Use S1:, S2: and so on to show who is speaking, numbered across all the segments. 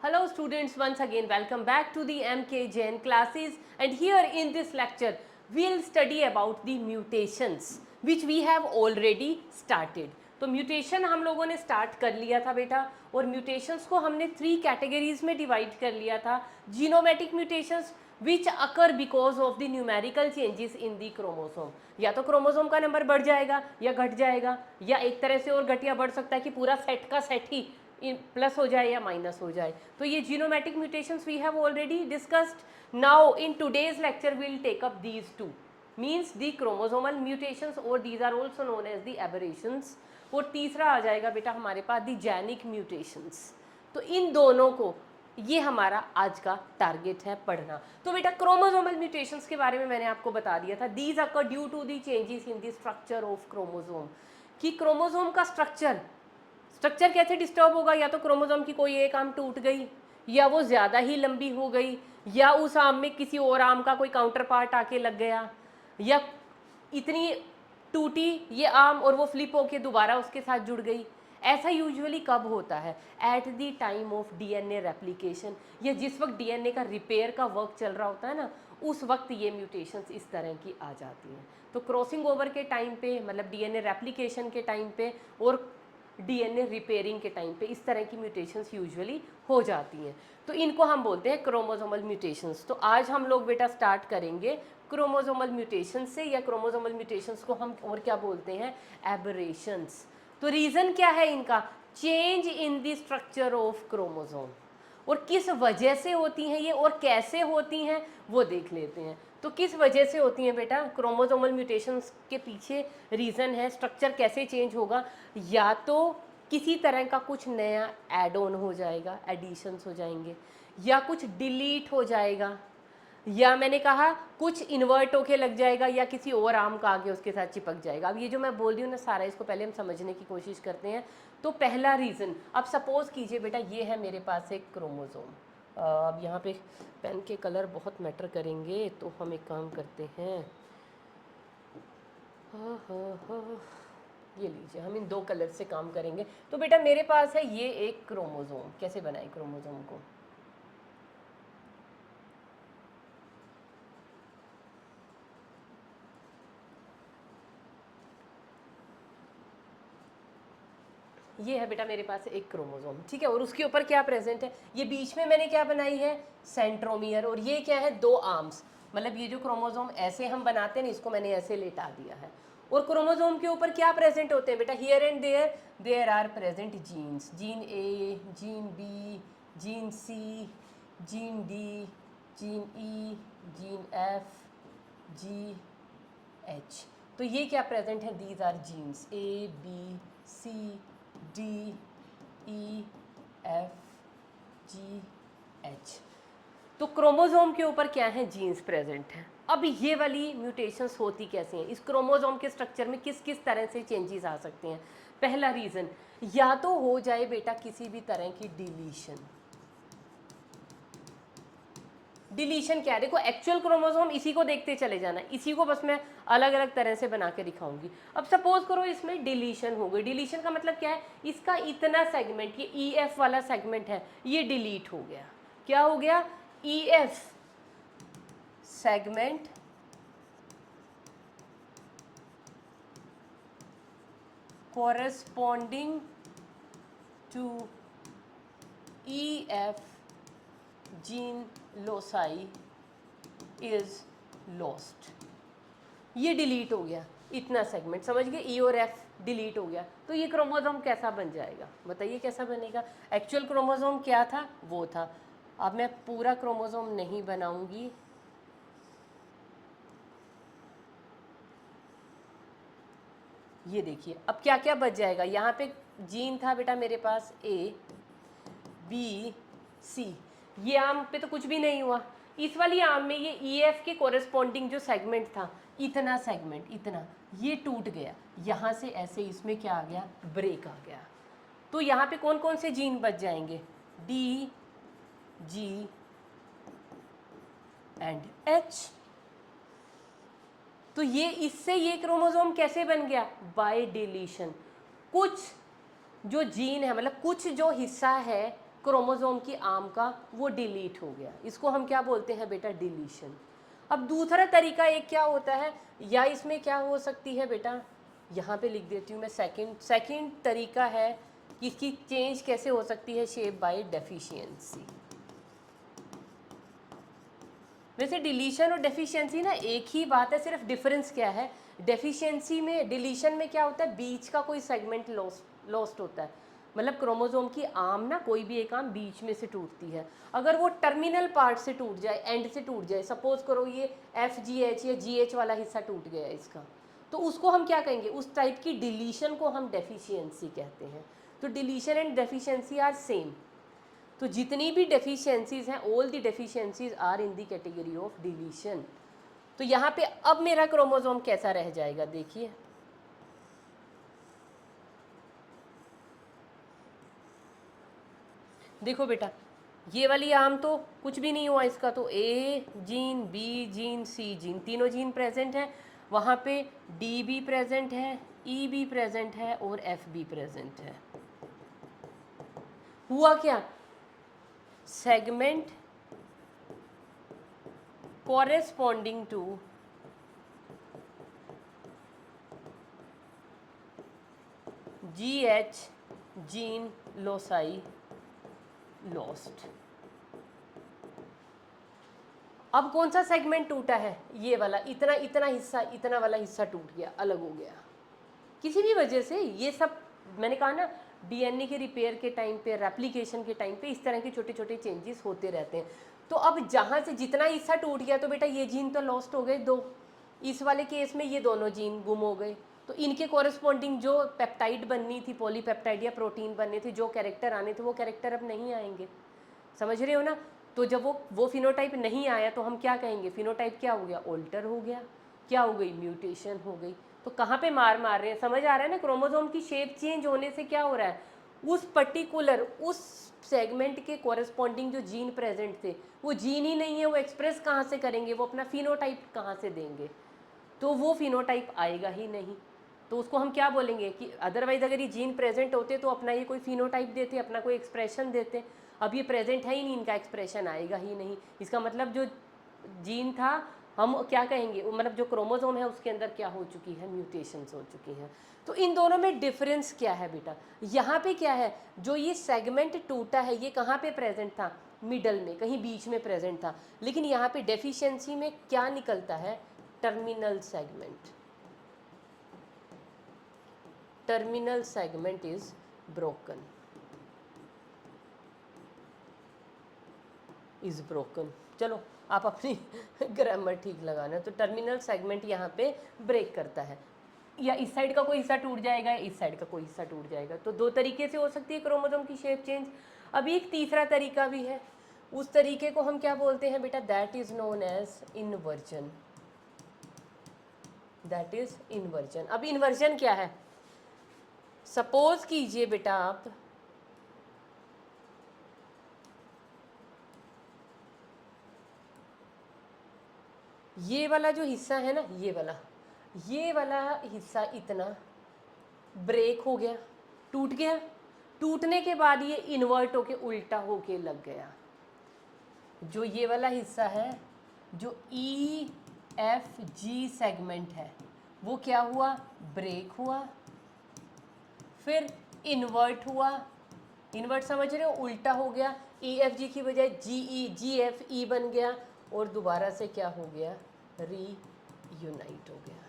S1: Hello students, once again welcome back to the MK Jain classes, and here in this lecture we'll study about the mutations which we have already started. तो mutation हम लोगों ने start कर लिया था बेटा, और mutations को हमने 3 कैटेगरीज में डिवाइड कर लिया था. Genomic mutations which occur because of the numerical changes in the chromosome. या तो क्रोमोसोम का नंबर बढ़ जाएगा या घट जाएगा, या एक तरह से और घट या बढ़ सकता है कि पूरा सेट का सेट ही प्लस हो जाए या माइनस हो जाए. तो ये genomic mutations we have already discussed. Now in today's lecture will take up these two, means the chromosomal mutations, और these are also known as the aberrations. और तीसरा आ जाएगा बेटा हमारे पास दी जेनिक म्यूटेशंस. तो इन दोनों को ये हमारा आज का टारगेट है पढ़ना. तो बेटा क्रोमोसोमल म्यूटेशंस के बारे में मैंने आपको बता दिया था. These occur due to the changes in the structure of chromosome. कि क्रोमोसोम का स्ट्रक्चर कैसे डिस्टर्ब होगा. या तो क्रोमोसोम की कोई एक आर्म टूट गई, या वो ज़्यादा ही लंबी हो गई, या उस आर्म में किसी और आर्म का कोई काउंटर पार्ट आके लग गया, या इतनी टूटी ये आर्म और वो फ्लिप होके दोबारा उसके साथ जुड़ गई. ऐसा यूजुअली कब होता है? At the time of DNA replication, या जिस वक्त डीएनए का रिपेयर का वर्क चल रहा होता है ना, उस वक्त ये म्यूटेशंस इस तरह की आ जाती हैं. तो क्रॉसिंग ओवर के टाइम पे, मतलब डीएनए रेप्लिकेशन के टाइम पे और डीएनए रिपेयरिंग के टाइम पे इस तरह की म्यूटेशंस यूजुअली हो जाती हैं. तो इनको हम बोलते हैं क्रोमोसोमल म्यूटेशंस. तो आज हम लोग बेटा स्टार्ट करेंगे क्रोमोसोमल म्यूटेशन से, या क्रोमोसोमल म्यूटेशंस को हम और क्या बोलते हैं? एबरेशंस. तो रीज़न क्या है इनका? Change in the structure of chromosome. और किस वजह से होती हैं ये और कैसे होती हैं वो देख लेते हैं. तो किस वजह से होती हैं बेटा क्रोमोसोमल म्यूटेशंस के पीछे रीज़न है स्ट्रक्चर कैसे चेंज होगा. या तो किसी तरह का कुछ नया ऐड ऑन हो जाएगा, एडिशंस हो जाएंगे, या कुछ डिलीट हो जाएगा, या मैंने कहा कुछ इन्वर्ट होके लग जाएगा, या किसी और आर्म का आगे उसके साथ चिपक जाएगा. अब ये जो मैं बोल रही हूँ ना सारा, इसको पहले हम समझने की कोशिश करते हैं. तो पहला रीज़न, अब सपोज़ कीजिए बेटा ये है मेरे पास एक क्रोमोसोम. अब यहाँ पे पेन के कलर बहुत मैटर करेंगे, तो हम एक काम करते हैं. ये लीजिए, हम इन 2 कलर से काम करेंगे. तो बेटा मेरे पास है ये एक क्रोमोसोम. कैसे बनाए क्रोमोसोम को? ये है बेटा मेरे पास एक क्रोमोसोम, ठीक है. और उसके ऊपर क्या प्रेजेंट है? ये बीच में मैंने क्या बनाई है? सेंट्रोमियर. और ये क्या है? 2 आर्म्स. मतलब ये जो क्रोमोसोम ऐसे हम बनाते हैं ना, इसको मैंने ऐसे लेटा दिया है. और क्रोमोसोम के ऊपर क्या प्रेजेंट होते हैं बेटा? Here and there are present genes. Gene A, gene B, gene C, gene D, gene E, gene F, G H. तो ये क्या प्रेजेंट है? These are genes A, B, C, D, E, F, G, H. तो chromosome के ऊपर क्या है? Genes present है. अब ये वाली म्यूटेशंस होती कैसे हैं? इस क्रोमोसोम के स्ट्रक्चर में किस किस तरह से चेंजेस आ सकते हैं? पहला रीज़न, या तो हो जाए बेटा किसी भी तरह की डिलीशन. डिलीशन क्या है? देखो एक्चुअल क्रोमोसोम इसी को देखते चले जाना, इसी को बस मैं अलग अलग तरह से बना के दिखाऊंगी. अब सपोज करो इसमें डिलीशन हो गई. डिलीशन का मतलब क्या है? इसका इतना सेगमेंट, ये ई एफ वाला सेगमेंट है, ये डिलीट हो गया. क्या हो गया? E F segment corresponding to EF gene loci is lost. ये डिलीट हो गया इतना सेगमेंट, समझ गए? ई और एफ डिलीट हो गया. तो ये क्रोमोसोम कैसा बन जाएगा? बताइए कैसा बनेगा? एक्चुअल क्रोमोसोम क्या था? वो था. अब मैं पूरा क्रोमोसोम नहीं बनाऊंगी. ये देखिए अब क्या क्या बच जाएगा. यहाँ पे जीन था बेटा मेरे पास ए, बी, सी. ये आर्म पे तो कुछ भी नहीं हुआ. इस वाली आर्म में ये ई एफ के कोरेस्पॉन्डिंग जो सेगमेंट था, इतना सेगमेंट, इतना, ये टूट गया. यहाँ से ऐसे इसमें क्या आ गया? ब्रेक आ गया. तो यहाँ पे कौन कौन से जीन बच जाएंगे? D, G and H. तो ये इससे ये क्रोमोसोम कैसे बन गया? By deletion. कुछ जो जीन है, मतलब कुछ जो हिस्सा है क्रोमोसोम की आर्म का वो डिलीट हो गया, इसको हम क्या बोलते हैं बेटा, डिलीशन। अब दूसरा तरीका एक क्या होता है, या इसमें क्या हो सकती है बेटा, यहाँ पे लिख देती हूँ मैं, सेकंड तरीका है कि इसकी चेंज कैसे हो सकती है, शेप बाय डेफिशिएंसी। वैसे डिलीशन और डेफिशिएंसी ना एक ही बात है, सिर्फ डिफरेंस क्या है, डेफिशिएंसी में, डिलीशन में क्या होता है, बीच का कोई सेगमेंट लॉस्ट होता है, मतलब क्रोमोसोम की आर्म ना, कोई भी एक आर्म बीच में से टूटती है, अगर वो टर्मिनल पार्ट से टूट जाए, एंड से टूट जाए, सपोज करो ये FGH या GH वाला हिस्सा टूट गया इसका, तो उसको हम क्या कहेंगे, उस टाइप की डिलीशन को हम डेफिशिएंसी कहते हैं। तो deletion and deficiency are same. तो जितनी भी डेफिशिएंसीज हैं, all the deficiencies are in the category of deletion. तो यहाँ पे अब मेरा क्रोमोसोम कैसा रह जाएगा, देखिए, देखो बेटा, ये वाली आर्म तो कुछ भी नहीं हुआ इसका, तो A gene, B gene, C gene, तीनों जीन प्रेजेंट है, वहाँ पे D भी प्रेजेंट है, E भी प्रेजेंट है और F भी प्रेजेंट है। हुआ क्या, segment corresponding to GH gene loci lost। अब कौन सा सेगमेंट टूटा है, ये वाला, इतना इतना हिस्सा, इतना वाला हिस्सा टूट गया, अलग हो गया किसी भी वजह से। ये सब मैंने कहा ना, DNA के रिपेयर के टाइम पे, रेप्लिकेशन के टाइम पे इस तरह के छोटे छोटे चेंजेस होते रहते हैं। तो अब जहाँ से जितना हिस्सा टूट गया, तो बेटा ये जीन तो लॉस्ट हो गए दो, इस वाले केस में ये दोनों जीन गुम हो गए, तो इनके कॉरेस्पॉन्डिंग जो पेप्टाइड बननी थी, पॉलीपेप्टाइड या प्रोटीन बनने थे, जो कैरेक्टर आने थे, वो कैरेक्टर अब नहीं आएंगे, समझ रहे हो ना। तो जब वो फिनोटाइप नहीं आया, तो हम क्या कहेंगे, फिनोटाइप क्या हो गया, ऑल्टर हो गया, क्या हो गई, म्यूटेशन हो गई। तो कहाँ पे मार रहे हैं, समझ आ रहा है ना, क्रोमोसोम की शेप चेंज होने से क्या हो रहा है, उस पर्टिकुलर, उस सेगमेंट के कॉरेस्पॉन्डिंग जो जीन प्रेजेंट थे, वो जीन ही नहीं है, वो एक्सप्रेस कहाँ से करेंगे, वो अपना फिनोटाइप कहाँ से देंगे, तो वो फिनोटाइप आएगा ही नहीं। तो उसको हम क्या बोलेंगे कि अदरवाइज अगर ये जीन प्रेजेंट होते तो अपना ये कोई फिनोटाइप देते, अपना कोई एक्सप्रेशन देते, अब ये प्रेजेंट है ही नहीं, इनका एक्सप्रेशन आएगा ही नहीं। इसका मतलब जो जीन था, हम क्या कहेंगे, मतलब जो क्रोमोसोम है उसके अंदर क्या हो चुकी है, म्यूटेशंस हो चुकी हैं। तो इन दोनों में डिफरेंस क्या है बेटा, यहाँ पे क्या है, जो ये सेगमेंट टूटा है, ये कहाँ पे प्रेजेंट था, मिडल में, कहीं बीच में प्रेजेंट था, लेकिन यहाँ पे डेफिशिएंसी में क्या निकलता है, terminal segment, terminal segment is broken, is broken. चलो आप अपनी ग्रामर ठीक लगाना। तो टर्मिनल सेगमेंट यहाँ पे ब्रेक करता है, या इस साइड का कोई हिस्सा टूट जाएगा, इस साइड का कोई हिस्सा टूट जाएगा। तो दो तरीके से हो सकती है क्रोमोसोम की शेप चेंज। अभी एक तीसरा तरीका भी है, उस तरीके को हम क्या बोलते हैं बेटा, that is known as inversion, that is inversion. अब इन्वर्जन क्या है, सपोज कीजिए बेटा आप ये वाला जो हिस्सा है ना, ये वाला हिस्सा इतना ब्रेक हो गया, टूट गया, टूटने के बाद ये इन्वर्ट होके उल्टा होके लग गया। जो ये वाला हिस्सा है, जो EFG सेगमेंट है, वो क्या हुआ, ब्रेक हुआ, फिर इन्वर्ट हुआ, इन्वर्ट समझ रहे हो, उल्टा हो गया, EFG की बजाय GFE बन गया, और दोबारा से क्या हो गया, रीयूनाइट हो गया।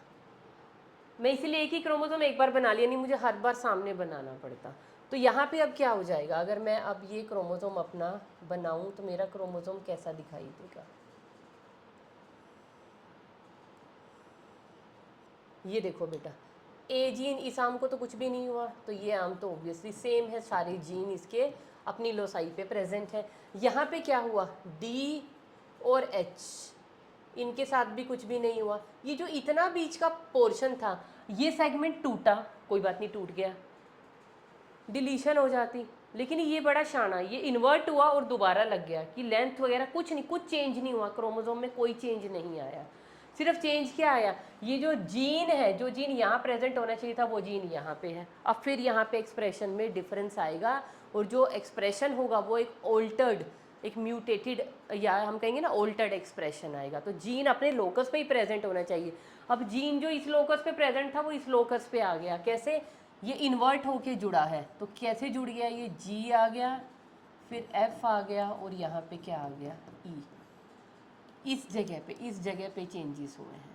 S1: मैं इसीलिए एक ही क्रोमोसोम एक बार बना लिया, नहीं मुझे हर बार सामने बनाना पड़ता। तो यहाँ पे अब क्या हो जाएगा, अगर मैं अब ये क्रोमोसोम अपना बनाऊं, तो मेरा क्रोमोसोम कैसा दिखाई देगा, ये देखो बेटा, ए जीन, इस आम को तो कुछ भी नहीं हुआ, तो ये आम तो ऑब्वियसली सेम है, सारे जीन इसके अपनी लोसाई पे प्रेजेंट है। यहाँ पे क्या हुआ, डी और एच, इनके साथ भी कुछ भी नहीं हुआ। ये जो इतना बीच का पोर्शन था, ये सेगमेंट टूटा, कोई बात नहीं, टूट गया, डिलीशन हो जाती, लेकिन ये बड़ा शाना, ये इन्वर्ट हुआ और दोबारा लग गया, कि लेंथ वगैरह कुछ नहीं, कुछ चेंज नहीं हुआ, क्रोमोसोम में कोई चेंज नहीं आया। सिर्फ चेंज क्या आया, ये जो जीन है, जो जीन यहाँ प्रेजेंट होना चाहिए था, वो जीन यहाँ पे है। अब फिर यहाँ पे एक्सप्रेशन में डिफरेंस आएगा, और जो एक्सप्रेशन होगा वो एक ऑल्टर्ड, एक म्यूटेटेड, या हम कहेंगे ना ऑल्टर्ड एक्सप्रेशन आएगा। तो जीन अपने लोकस पे ही प्रेजेंट होना चाहिए। अब जीन जो इस लोकस पे प्रेजेंट था वो इस लोकस पे आ गया, कैसे? ये इन्वर्ट होके जुड़ा है, तो कैसे जुड़ गया? ये जी आ गया, फिर एफ आ गया, और यहाँ पे क्या आ गया? ई। इस जगह पे चेंजेस हुए हैं।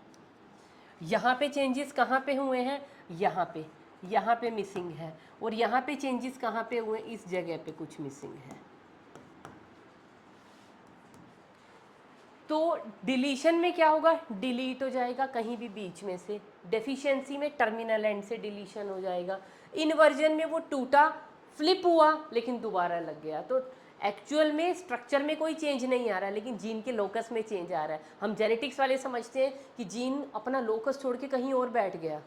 S1: यहाँ पे चेंजेस कहाँ पे हुए हैं? यहाँ पे मिसिंग है, और यहाँ पे चेंजेस कहाँ पे हुए? इस जगह पे कुछ मिसिंग है। तो डिलीशन में क्या होगा? डिलीट हो जाएगा कहीं भी बीच में से। डेफिशिएंसी में टर्मिनल एंड से डिलीशन हो जाएगा। इन्वर्जन में वो टूटा, फ्लिप हुआ, लेकिन दोबारा लग गया। तो एक्चुअल में स्ट्रक्चर में कोई चेंज नहीं आ रहा है, लेकिन जीन के लोकस में चेंज आ रहा है। हम जेनेटिक्स वाले समझते हैं कि जीन अपना लोकस छोड़ के कहीं और बैठ गया,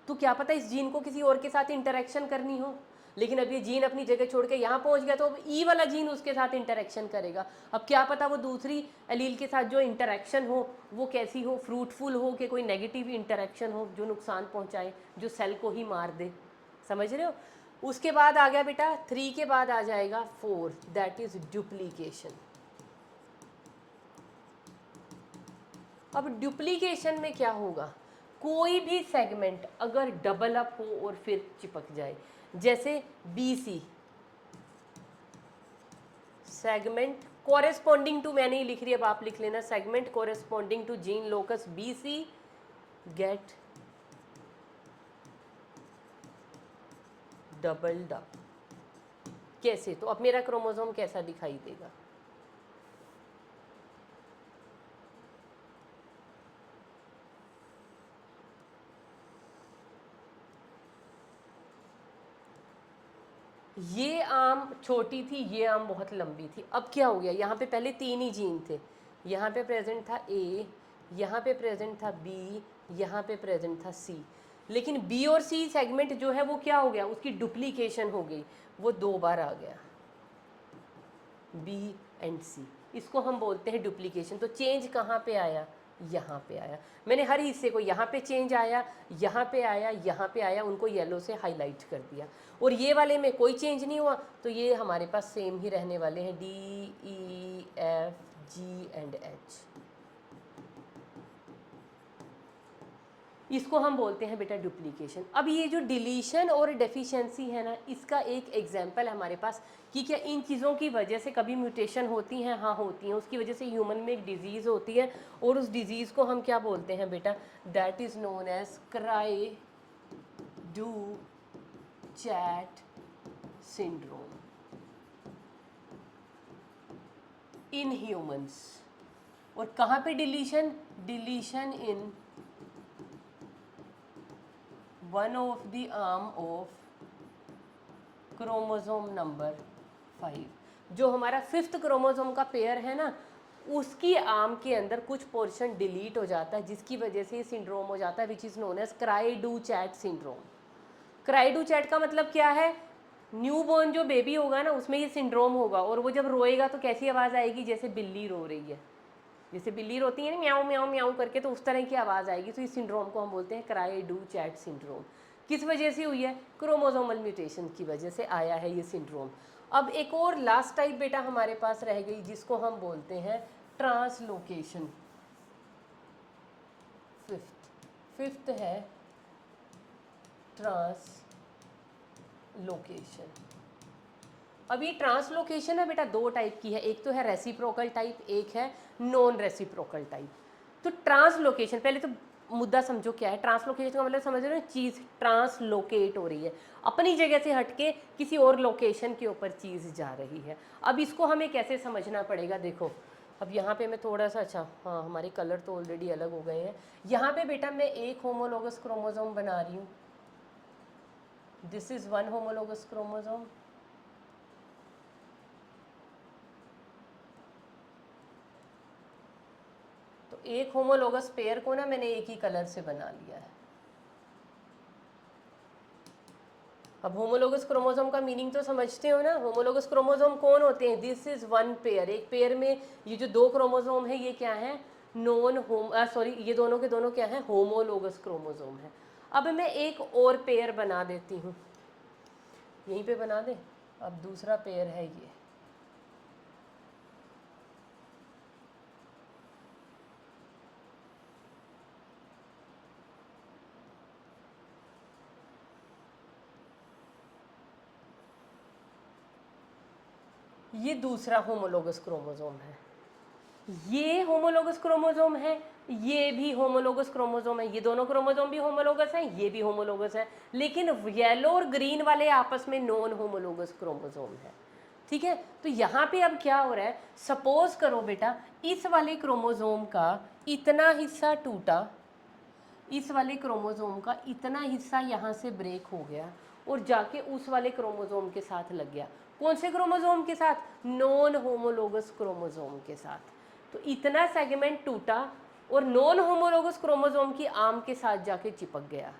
S1: तो क्या पता इस जीन को किसी और के साथ इंटरेक्शन करनी हो, लेकिन अब ये जीन अपनी जगह छोड़ के यहाँ पहुँच गया, तो अब ई वाला जीन उसके साथ इंटरेक्शन करेगा। अब क्या पता वो दूसरी एलील के साथ जो इंटरेक्शन हो वो कैसी हो, फ्रूटफुल हो कि कोई नेगेटिव इंटरेक्शन हो जो नुकसान पहुँचाए, जो सेल को ही मार दे। समझ रहे हो? उसके बाद आ गया बेटा 3 के बाद आ जाएगा 4, दैट इज डुप्लीकेशन। अब डुप्लीकेशन में क्या होगा? कोई भी सेगमेंट अगर डबल अप हो और फिर चिपक जाए, जैसे BC सेगमेंट कोरेस्पॉन्डिंग टू, मैंने ही लिख रही, अब आप लिख लेना, segment corresponding to gene locus BC get doubled up. कैसे? तो अब मेरा क्रोमोसोम कैसा दिखाई देगा? ये आम छोटी थी, ये आम बहुत लंबी थी। अब क्या हो गया? यहाँ पे पहले 3 ही जीन थे, यहाँ पे प्रेजेंट था A, यहाँ पे प्रेजेंट था B, यहाँ पे प्रेजेंट था C, लेकिन B और C सेगमेंट जो है वो क्या हो गया? उसकी डुप्लीकेशन हो गई, वो 2 बार आ गया, B एंड C। इसको हम बोलते हैं डुप्लीकेशन। तो चेंज कहाँ पे आया? यहाँ पे आया। मैंने हर हिस्से को, यहाँ पे चेंज आया, यहाँ पे आया, यहाँ पे आया, उनको येलो से हाईलाइट कर दिया। और ये वाले में कोई चेंज नहीं हुआ, तो ये हमारे पास सेम ही रहने वाले हैं, D, E, F, G and H। इसको हम बोलते हैं बेटा डुप्लीकेशन। अब ये जो डिलीशन और डेफिशिएंसी है ना, इसका एक एग्जांपल है हमारे पास कि क्या इन चीज़ों की वजह से कभी म्यूटेशन होती हैं? हाँ होती हैं। उसकी वजह से ह्यूमन में एक डिजीज़ होती है, और उस डिजीज़ को हम क्या बोलते हैं बेटा? That is known as cri du chat syndrome in humans. और कहाँ पे deletion? Deletion in one of the arm of chromosome number 5। जो हमारा 5th क्रोमोसोम का पेयर है ना, उसकी आर्म के अंदर कुछ पोर्शन डिलीट हो जाता है, जिसकी वजह से ये सिंड्रोम हो जाता है, which is known as cri du chat syndrome. Cri du chat का मतलब क्या है? न्यू बॉर्न जो बेबी होगा ना, उसमें ये सिंड्रोम होगा, और वो जब रोएगा तो कैसी आवाज़ आएगी? जैसे बिल्ली रो रही है, जैसे बिल्ली रोती है ना म्याऊं म्याऊं म्याऊं करके, तो उस तरह की आवाज़ आएगी। तो इस सिंड्रोम को हम बोलते हैं क्राई डू चैट सिंड्रोम। किस वजह से हुई है? क्रोमोसोमल म्यूटेशन की वजह से आया है ये सिंड्रोम। अब एक और लास्ट टाइप बेटा हमारे पास रह गई, जिसको हम बोलते हैं ट्रांसलोकेशन। फिफ्थ है ट्रांसलोकेशन। अब ये ट्रांसलोकेशन है बेटा 2 टाइप की है, एक तो है रेसिप्रोकल टाइप, एक है नॉन रेसिप्रोकल टाइप। तो ट्रांसलोकेशन, पहले तो मुद्दा समझो क्या है। ट्रांसलोकेशन का मतलब समझ रहे हो? चीज़ ट्रांसलोकेट हो रही है, अपनी जगह से हटके किसी और लोकेशन के ऊपर चीज़ जा रही है। अब इसको हमें कैसे समझना पड़ेगा? देखो, अब यहाँ पे मैं थोड़ा सा, अच्छा हाँ हमारे कलर तो ऑलरेडी अलग हो गए हैं। यहाँ पे बेटा मैं एक होमोलोगस क्रोमोसोम बना रही हूँ, दिस इज़ 1 होमोलोगस क्रोमोसोम। एक होमोलोगस पेयर को ना मैंने एक ही कलर से बना लिया है। अब होमोलोगस क्रोमोसोम का मीनिंग तो समझते हो ना? होमोलोगस क्रोमोसोम कौन होते हैं? This is 1 pair. एक पेयर में ये जो 2 क्रोमोसोम है ये क्या है? ये दोनों के दोनों क्या है? होमोलोगस क्रोमोसोम है। अब मैं एक और पेयर बना देती हूँ, यहीं पे बना दे। अब दूसरा पेयर है ये दूसरा होमोलोगस क्रोमोसोम है, ये होमोलोगस क्रोमोसोम है, ये भी होमोलोगस क्रोमोसोम है, ये दोनों क्रोमोसोम भी होमोलोगस हैं, ये भी होमोलोगस है, लेकिन येलो और ग्रीन वाले आपस में नॉन होमोलोगस क्रोमोसोम है। ठीक है, तो यहाँ पे अब क्या हो रहा है, सपोज करो बेटा इस वाले क्रोमोसोम का इतना हिस्सा टूटा, इस वाले क्रोमोसोम का इतना हिस्सा यहाँ से ब्रेक हो गया और जाके उस वाले क्रोमोसोम के साथ लग गया। कौन से क्रोमोसोम के साथ? नॉन होमोलोगस क्रोमोसोम के साथ। तो इतना सेगमेंट टूटा और नॉन होमोलोगस क्रोमोसोम की आर्म के साथ जाके चिपक गया।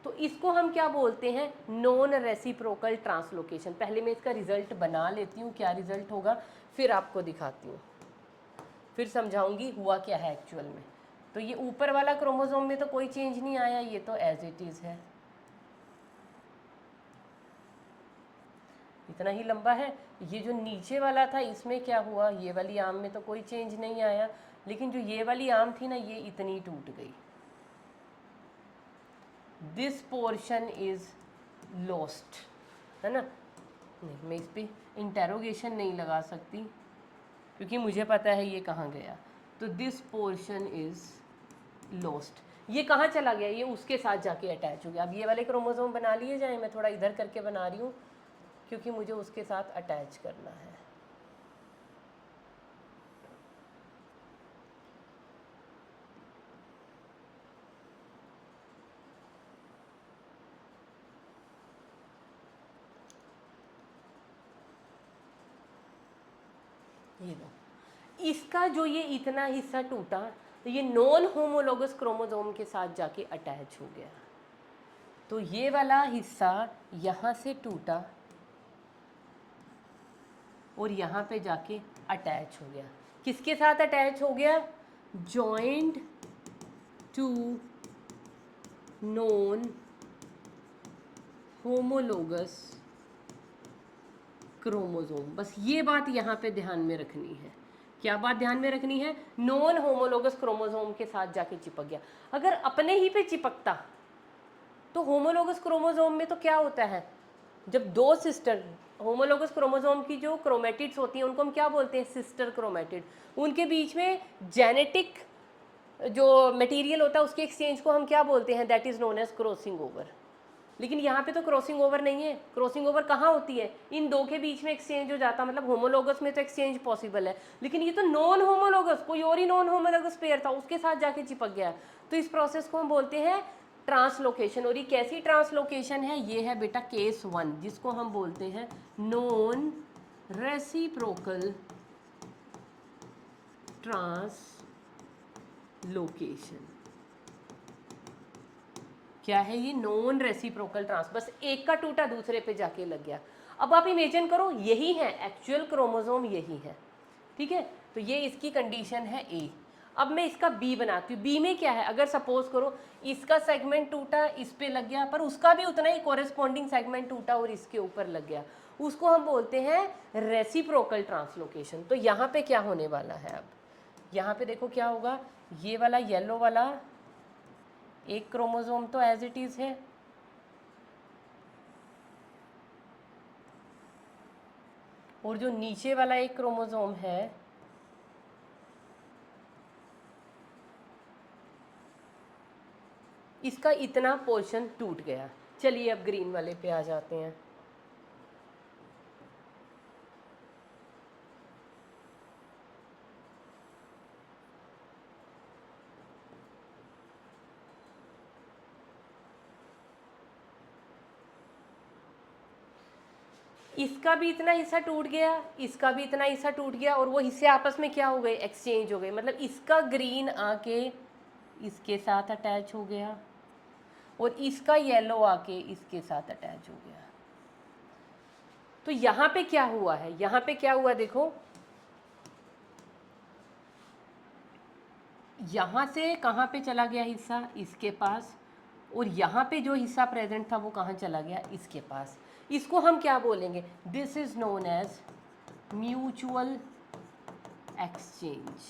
S1: तो इसको हम क्या बोलते हैं? Non reciprocal translocation. पहले मैं इसका रिजल्ट बना लेती हूँ, क्या रिजल्ट होगा, फिर आपको दिखाती हूँ, फिर समझाऊंगी हुआ क्या है एक्चुअल में। तो ये ऊपर वाला क्रोमोसोम में तो कोई चेंज नहीं आया, ये तो एज इट इज़ है, इतना ही लंबा है। ये जो नीचे वाला था इसमें क्या हुआ, ये वाली आर्म में तो कोई चेंज नहीं आया, लेकिन जो ये वाली आर्म थी ना ये इतनी टूट गई। दिस पोर्शन इज लॉस्ट, है ना। नहीं, मैं इस पर इंटेरोगेशन नहीं लगा सकती क्योंकि मुझे पता है ये कहाँ गया। तो दिस पोर्शन इज लॉस्ट, ये कहाँ चला गया, ये उसके साथ जाके अटैच हो गया। अब ये वाले क्रोमोसोम बना लिए जाए, मैं थोड़ा इधर करके बना रही हूँ क्योंकि मुझे उसके साथ अटैच करना है। ये लो, इसका जो ये इतना हिस्सा टूटा तो ये नॉन होमोलोगस क्रोमोसोम के साथ जाके अटैच हो गया। तो ये वाला हिस्सा यहाँ से टूटा और यहाँ पे जाके अटैच हो गया। किसके साथ अटैच हो गया? Joint to non homologous chromosome. बस ये बात यहाँ पे ध्यान में रखनी है। क्या बात ध्यान में रखनी है? नॉन होमोलोगस क्रोमोसोम के साथ जाके चिपक गया। अगर अपने ही पे चिपकता तो होमोलोगस क्रोमोसोम में तो क्या होता है, जब दो सिस्टर, होमोलोगस क्रोमोसोम की जो क्रोमेटिड्स होती हैं उनको हम क्या बोलते हैं? Sister chromatid. उनके बीच में जेनेटिक जो मटेरियल होता है उसके एक्सचेंज को हम क्या बोलते हैं? That is known as crossing over. लेकिन यहाँ पे तो क्रॉसिंग ओवर नहीं है। क्रॉसिंग ओवर कहाँ होती है? इन दो के बीच में एक्सचेंज हो जाता, मतलब होमोलोगस में तो एक्सचेंज पॉसिबल है, लेकिन ये तो नॉन होमोलोगस, कोई और ही नॉन होमोलोगस पेयर था, उसके साथ जाके चिपक गया। तो इस प्रोसेस को हम बोलते हैं ट्रांसलोकेशन। और ये कैसी ट्रांसलोकेशन है? ये है बेटा केस 1, जिसको हम बोलते हैं नॉन रेसिप्रोकल ट्रांसलोकेशन। क्या है ये? Non reciprocal trans. बस एक का टूटा दूसरे पे जाके लग गया। अब आप इमेजिन करो यही है एक्चुअल क्रोमोसोम, यही है, ठीक है। तो ये इसकी कंडीशन है ए। अब मैं इसका बी बनाती हूँ। बी में क्या है? अगर सपोज करो इसका सेगमेंट टूटा, इस पे लग गया, पर उसका भी उतना ही कोरेस्पॉन्डिंग सेगमेंट टूटा और इसके ऊपर लग गया, उसको हम बोलते हैं रेसिप्रोकल ट्रांसलोकेशन। तो यहाँ पे क्या होने वाला है? अब यहाँ पे देखो क्या होगा, ये वाला येलो वाला एक क्रोमोसोम तो एज इट इज है, और जो नीचे वाला एक क्रोमोसोम है इसका इतना पोर्शन टूट गया। चलिए अब ग्रीन वाले पे आ जाते हैं। इसका भी इतना हिस्सा टूट गया, इसका भी इतना हिस्सा टूट गया, और वो हिस्से आपस में क्या हो गए? एक्सचेंज हो गए। मतलब इसका ग्रीन आके इसके साथ अटैच हो गया और इसका येलो आके इसके साथ अटैच हो गया। तो यहाँ पे क्या हुआ है? यहाँ पे क्या हुआ देखो, यहाँ से कहाँ पे चला गया हिस्सा? इसके पास। और यहाँ पे जो हिस्सा प्रेजेंट था वो कहाँ चला गया? इसके पास। इसको हम क्या बोलेंगे, this is known as mutual exchange.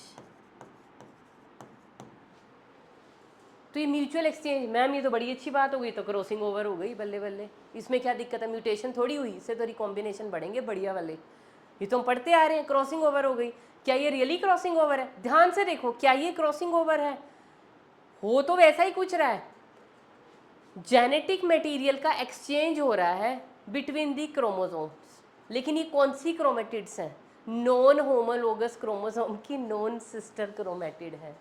S1: तो ये म्यूचुअल एक्सचेंज, मैम ये तो बड़ी अच्छी बात हो गई, तो क्रॉसिंग ओवर हो गई, बल्ले बल्ले, इसमें क्या दिक्कत है, म्यूटेशन थोड़ी हुई, इससे तो रिकॉम्बिनेशन बढ़ेंगे बढ़िया वाले, ये तो हम पढ़ते आ रहे हैं, क्रॉसिंग ओवर हो गई। क्या ये रियली क्रॉसिंग ओवर है? ध्यान से देखो, क्या ये क्रॉसिंग ओवर है? हो तो वैसा ही कुछ रहा है, जेनेटिक मटेरियल का एक्सचेंज हो रहा है बिटवीन दी क्रोमोसोम्स, लेकिन ये कौन सी क्रोमेटिड्स हैं? नॉन होमोलोगस क्रोमोसोम की नॉन सिस्टर क्रोमेटिड है।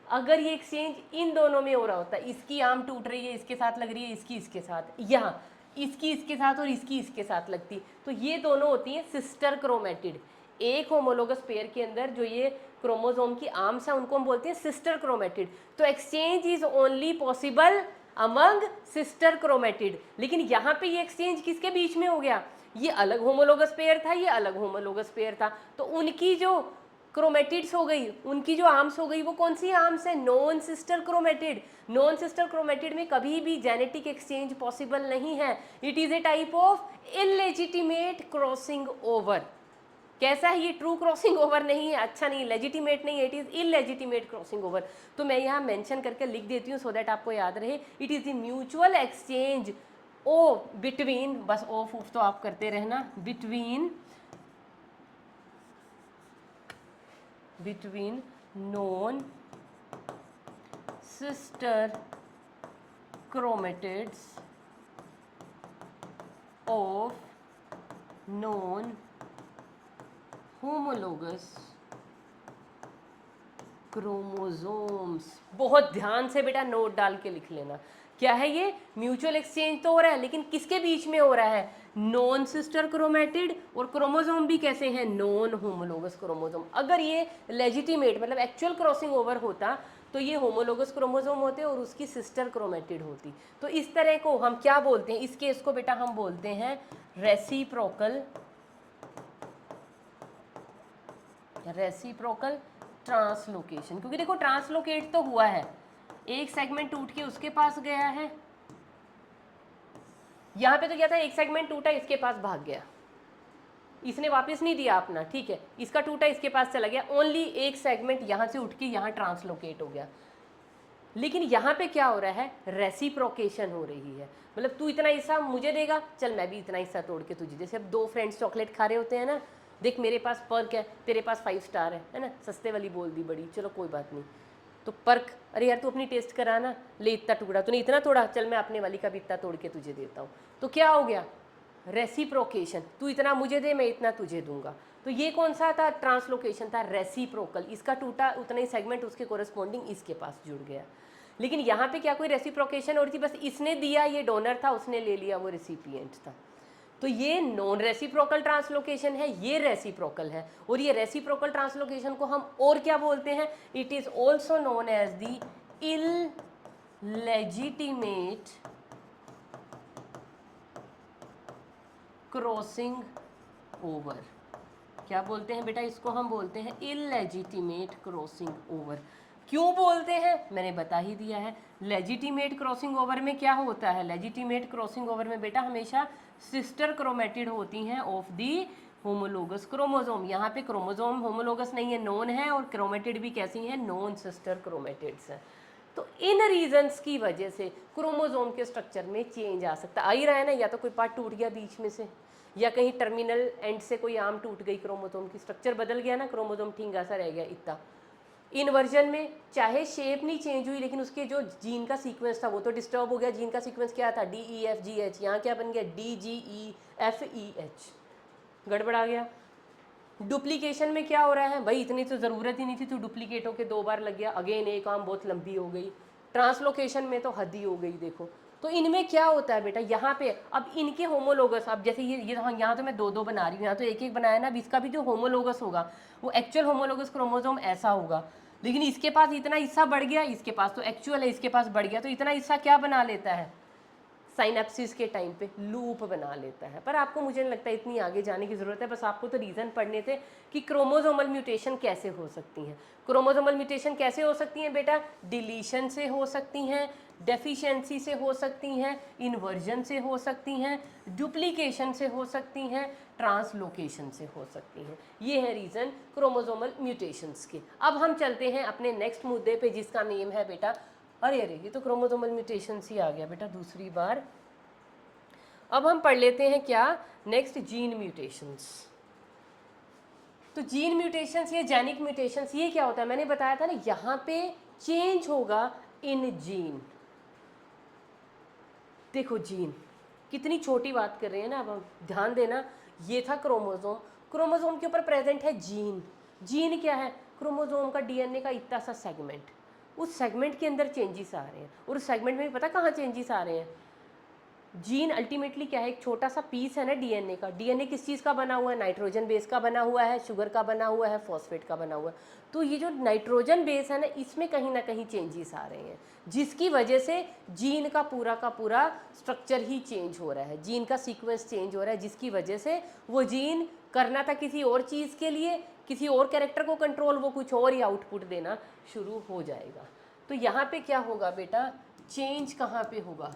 S1: अगर ये एक्सचेंज इन दोनों में हो रहा होता, इसकी आर्म टूट रही है, इसके साथ लग रही है, इसकी इसके साथ, यहाँ इसकी इसके साथ और इसकी इसके साथ लगती, तो ये दोनों होती हैं सिस्टर क्रोमेटिड। एक होमोलोगस पेयर के अंदर जो ये क्रोमोसोम की आर्म्स हैं उनको हम बोलते हैं सिस्टर क्रोमेटिड। तो exchange is only possible among sister chromatid. लेकिन यहाँ पे ये एक्सचेंज किसके बीच में हो गया? ये अलग होमोलोगस पेयर था, ये अलग होमोलोगस पेयर था, तो उनकी जो क्रोमेटिड्स हो गई, उनकी जो आर्म्स हो गई, वो कौन सी आर्म्स है? Non sister chromatid. Non sister chromatid में कभी भी जेनेटिक एक्सचेंज पॉसिबल नहीं है। It is a type of illegitimate crossing over. कैसा है ये? ट्रू क्रॉसिंग ओवर नहीं है, अच्छा नहीं, लेजिटिमेट नहीं है, it is illegitimate crossing over. तो मैं यहाँ मेंशन करके लिख देती हूँ सो दैट आपको याद रहे, it is the mutual exchange ओ बिटवीन, बस ऑफ ऑफ तो आप करते रहना, between non sister chromatids of non homologous chromosomes. बहुत ध्यान से बेटा नोट डाल के लिख लेना। क्या है ये? म्यूचुअल एक्सचेंज तो हो रहा है, लेकिन किसके बीच में हो रहा है? नॉन सिस्टर क्रोमेटिड, और क्रोमोसोम भी कैसे हैं? Non homologous chromosome. अगर ये लेजिटिमेट मतलब एक्चुअल क्रॉसिंग ओवर होता तो ये होमोलोगस क्रोमोसोम होते और उसकी सिस्टर क्रोमेटिड होती। तो इस तरह को हम क्या बोलते हैं? इस केस को बेटा हम बोलते हैं रेसिप्रोकल ट्रांसलोकेशन। क्योंकि देखो ट्रांसलोकेट तो हुआ है, एक सेगमेंट टूट के उसके पास गया है, यहां पे तो क्या था, एक सेगमेंट टूटा इसके पास भाग गया, इसने वापस नहीं दिया अपना, ठीक है, इसका टूटा इसके पास चला गया, ओनली एक सेगमेंट यहां से उठ के यहां ट्रांसलोकेट हो गया। लेकिन यहाँ पे क्या हो रहा है? रेसिप्रोकेशन हो रही है, मतलब तू इतना हिस्सा मुझे देगा, चल मैं भी इतना हिस्सा तोड़ के तुझे, जैसे अब दो फ्रेंड्स चॉकलेट खा रहे होते हैं ना, देख मेरे पास पर्क है, तेरे पास 5 स्टार है ना, सस्ते वाली बोल दी बड़ी, चलो कोई बात नहीं, तो पर्क, अरे यार तू अपनी टेस्ट करा ना, ले इतना टुकड़ा, तूने इतना तोड़ा, चल मैं अपने वाली का भी इतना तोड़ के तुझे देता हूँ। तो क्या हो गया? रेसिप्रोकेशन, तू इतना मुझे दे, मैं इतना तुझे दूंगा। तो ये कौन सा था? ट्रांसलोकेशन था, रेसिप्रोकल। इसका टूटा उतना ही सेगमेंट उसके कोरेस्पॉन्डिंग इसके पास जुड़ गया। लेकिन यहाँ पे क्या कोई रेसिप्रोकेशन हो रही थी? बस इसने दिया, ये डोनर था, उसने ले लिया, वो रिसिपिएंट था। तो ये नॉन रेसिप्रोकल ट्रांसलोकेशन है, ये रेसिप्रोकल है। और ये रेसिप्रोकल ट्रांसलोकेशन को हम और क्या बोलते हैं? It is also known as the illegitimate crossing over. क्या बोलते हैं बेटा इसको? हम बोलते हैं इलेजिटिमेट क्रॉसिंग ओवर। क्यों बोलते हैं? मैंने बता ही दिया है। लेजिटिमेट क्रॉसिंग ओवर में क्या होता है? लेजिटिमेट क्रॉसिंग ओवर में बेटा हमेशा सिस्टर क्रोमेटिड होती हैं ऑफ दी होमोलोगस क्रोमोसोम। यहाँ पे क्रोमोसोम होमोलोगस नहीं है, नॉन है, और क्रोमेटिड भी कैसी हैं? नॉन सिस्टर क्रोमेटिड्स हैं। तो इन रीजंस की वजह से क्रोमोसोम के स्ट्रक्चर में चेंज आ सकता है। आ ही रहा है ना, या तो कोई पार्ट टूट गया बीच में से, या कहीं टर्मिनल एंड से कोई आर्म टूट गई, क्रोमोसोम की स्ट्रक्चर बदल गया ना, क्रोमोसोम ठींगा सा रह गया इतना। इन्वर्जन में चाहे शेप नहीं चेंज हुई, लेकिन उसके जो जीन का सीक्वेंस था वो तो डिस्टर्ब हो गया। जीन का सीक्वेंस क्या था? DEFGH, यहाँ क्या बन गया? DGEFEH, गड़बड़ा गया। डुप्लीकेशन में क्या हो रहा है? भाई इतनी तो ज़रूरत ही नहीं थी, तो डुप्लीकेट होके 2 बार लग गया, अगेन एक आर्म बहुत लंबी हो गई। ट्रांसलोकेशन में तो हद ही हो गई। देखो तो इनमें क्या होता है बेटा, यहाँ पे अब इनके होमोलोगस, अब जैसे ये यहाँ तो मैं 2-2 बना रही हूँ, यहाँ तो एक एक बनाया ना, अब इसका भी जो होमोलोगस होगा वो एक्चुअल होमोलोगस क्रोमोसोम ऐसा होगा, लेकिन इसके पास इतना हिस्सा बढ़ गया, इसके पास तो एक्चुअल है, इसके पास बढ़ गया, तो इतना हिस्सा क्या बना लेता है? साइनेप्सिस के टाइम पे लूप बना लेता है। पर आपको मुझे नहीं लगता इतनी आगे जाने की ज़रूरत है, बस आपको तो रीज़न पढ़ने थे कि क्रोमोसोमल म्यूटेशन कैसे हो सकती हैं। क्रोमोसोमल म्यूटेशन कैसे हो सकती हैं बेटा? डिलीशन से हो सकती हैं, डेफिशिएंसी से हो सकती हैं, इन्वर्जन से हो सकती हैं, डुप्लीकेशन से हो सकती हैं, ट्रांसलोकेशन से हो सकती हैं। ये है रीज़न क्रोमोसोमल म्यूटेशंस के। अब हम चलते हैं अपने नेक्स्ट मुद्दे पे, जिसका नेम है बेटा, अरे ये तो क्रोमोसोमल म्यूटेशंस ही आ गया बेटा दूसरी बार। अब हम पढ़ लेते हैं क्या, नेक्स्ट जीन म्यूटेशंस। तो जीन म्यूटेशंस या जेनिक म्यूटेशंस, ये क्या होता है? मैंने बताया था ना, यहाँ पे चेंज होगा इन जीन। देखो जीन कितनी छोटी बात कर रहे हैं ना, अब ध्यान देना। ये था क्रोमोसोम, क्रोमोसोम के ऊपर प्रेजेंट है जीन। जीन क्या है? क्रोमोसोम का डीएनए का इतना सा सेगमेंट, उस सेगमेंट के अंदर चेंजेस आ रहे हैं। और उस सेगमेंट में पता कहाँ चेंजेस आ रहे हैं? जीन अल्टीमेटली क्या है? एक छोटा सा पीस है ना डीएनए का। डीएनए किस चीज़ का बना हुआ है? नाइट्रोजन बेस का बना हुआ है, शुगर का बना हुआ है, फॉस्फेट का बना हुआ है। तो ये जो नाइट्रोजन बेस है ना, इसमें कहीं ना कहीं चेंजेस आ रहे हैं, जिसकी वजह से जीन का पूरा स्ट्रक्चर ही चेंज हो रहा है, जीन का सीक्वेंस चेंज हो रहा है, जिसकी वजह से वो जीन करना था किसी और चीज़ के लिए, किसी और कैरेक्टर को कंट्रोल, वो कुछ और ही आउटपुट देना शुरू हो जाएगा। तो यहाँ पे क्या होगा बेटा? चेंज कहाँ पे होगा?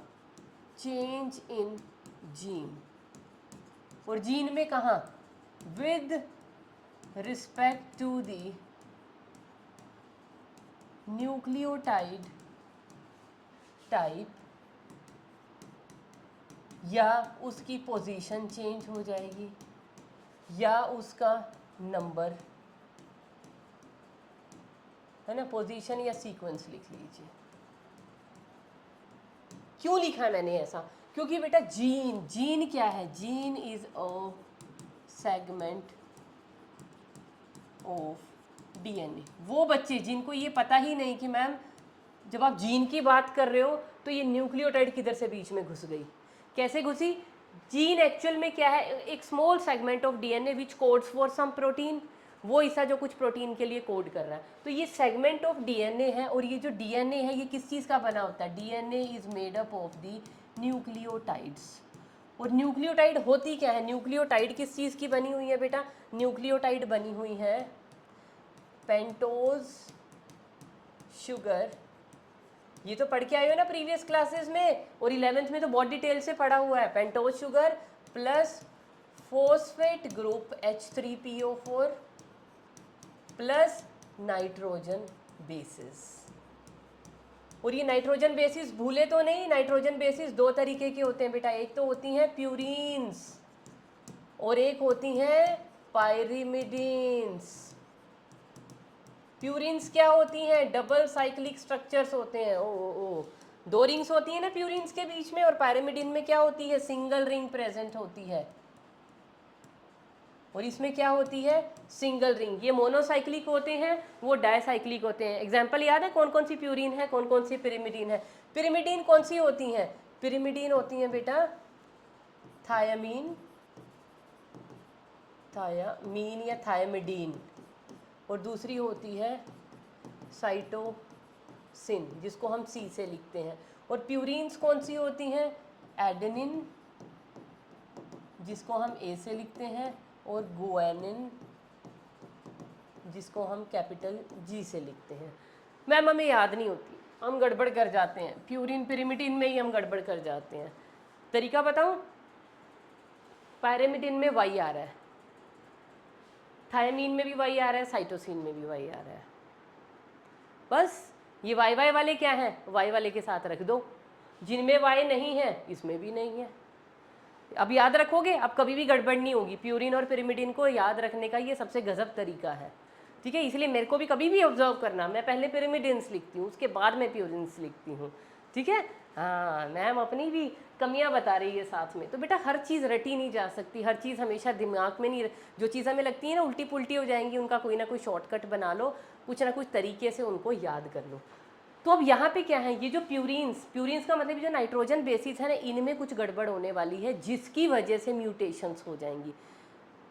S1: Change in gene. और जीन में कहाँ? With respect to the nucleotide type, या उसकी पोजीशन चेंज हो जाएगी, या उसका नंबर, है ना, पोजीशन या सीक्वेंस लिख लीजिए। क्यों लिखा है मैंने ऐसा? क्योंकि बेटा जीन, जीन क्या है? Gene is a segment of DNA. वो बच्चे जिनको ये पता ही नहीं कि मैम जब आप जीन की बात कर रहे हो तो ये न्यूक्लियोटाइड किधर से बीच में घुस गई, कैसे घुसी? जीन एक्चुअल में क्या है? एक small segment of DNA which codes for some protein. वो ऐसा जो कुछ प्रोटीन के लिए कोड कर रहा है। तो ये सेगमेंट ऑफ डीएनए है, और ये जो डीएनए है ये किस चीज़ का बना होता है? DNA is made up of the nucleotides. और न्यूक्लियोटाइड होती क्या है? न्यूक्लियोटाइड किस चीज़ की बनी हुई है बेटा? न्यूक्लियोटाइड बनी हुई है पेंटोज शुगर। ये तो पढ़ के आए हो ना प्रीवियस क्लासेस में, और 11th में तो बहुत डिटेल से पढ़ा हुआ है। Pentose sugar plus phosphate group H3PO4 plus nitrogen bases. और ये नाइट्रोजन बेसिस भूले तो नहीं, नाइट्रोजन बेसिस दो तरीके के होते हैं बेटा। एक तो होती हैं प्यूरीन्स और एक होती हैं पायरिमिडीन्स। प्यूरिन्स क्या होती हैं? डबल साइक्लिक स्ट्रक्चर्स होते हैं। ओ दो रिंग्स होती हैं ना प्यूरिन्स के बीच में, और पायरिमिडिन में क्या होती है? सिंगल रिंग प्रेजेंट होती है, और इसमें क्या होती है? Single ring. ये मोनोसाइक्लिक होते हैं, वो डायसाइक्लिक होते हैं। एग्जाम्पल याद है कौन कौन सी प्यूरिन है, कौन कौन सी पिरिमिडीन है? पिरिमिडीन कौन सी होती हैं? पिरिमिडीन होती हैं बेटा थायामीन, थायामीन या थायमिडीन, और दूसरी होती है साइटोसिन, जिसको हम सी से लिखते हैं। और प्यूरिन्स कौन सी होती हैं? एडेनिन, जिसको हम ए से लिखते हैं, और गुआनिन, जिसको हम कैपिटल जी से लिखते हैं। मैम हमें याद नहीं होती, हम गड़बड़ कर जाते हैं, प्यूरिन पिरिमिडिन में ही हम गड़बड़ कर जाते हैं। तरीका बताऊं? पायरिमिडिन में वाई आ रहा है, थायमीन में भी वाई आ रहा है, साइटोसिन में भी वाई आ रहा है। बस ये वाई वाई वाले क्या हैं? वाई वाले के साथ रख दो। जिनमें वाई नहीं है इसमें भी नहीं है। अब याद रखोगे, अब कभी भी गड़बड़ नहीं होगी। प्यूरिन और पिरिमिडिन को याद रखने का ये सबसे गजब तरीका है, ठीक है। इसलिए मेरे को भी कभी भी ऑब्जर्व करना, मैं पहले पिरिमिडिन्स लिखती हूँ, उसके बाद मैं प्यूरिन्स लिखती हूँ, ठीक है। हाँ, मैम अपनी भी कमियां बता रही है साथ में। तो बेटा हर चीज़ रटी नहीं जा सकती, हर चीज़ हमेशा दिमाग में नहीं। जो चीज़ हमें लगती है ना उल्टी पुल्टी हो जाएंगी, उनका कोई ना कोई शॉर्टकट बना लो, कुछ ना कुछ तरीके से उनको याद कर लो। तो अब यहाँ पे क्या है? ये जो प्यूरिन्स का मतलब जो नाइट्रोजन बेसिस है ना, इनमें कुछ गड़बड़ होने वाली है, जिसकी वजह से म्यूटेशंस हो जाएंगी।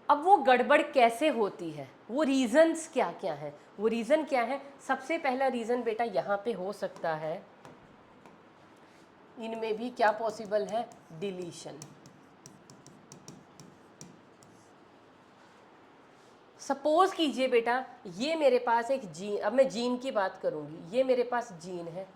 S1: अब वो गड़बड़ कैसे होती है, वो रीज़न्स क्या क्या है? वो रीज़न क्या है? सबसे पहला रीज़न बेटा यहाँ पे हो सकता है इनमें भी क्या पॉसिबल है, डिलीशन। सपोज कीजिए बेटा ये मेरे पास एक जीन, अब मैं जीन की बात करूंगी, ये मेरे पास जीन है,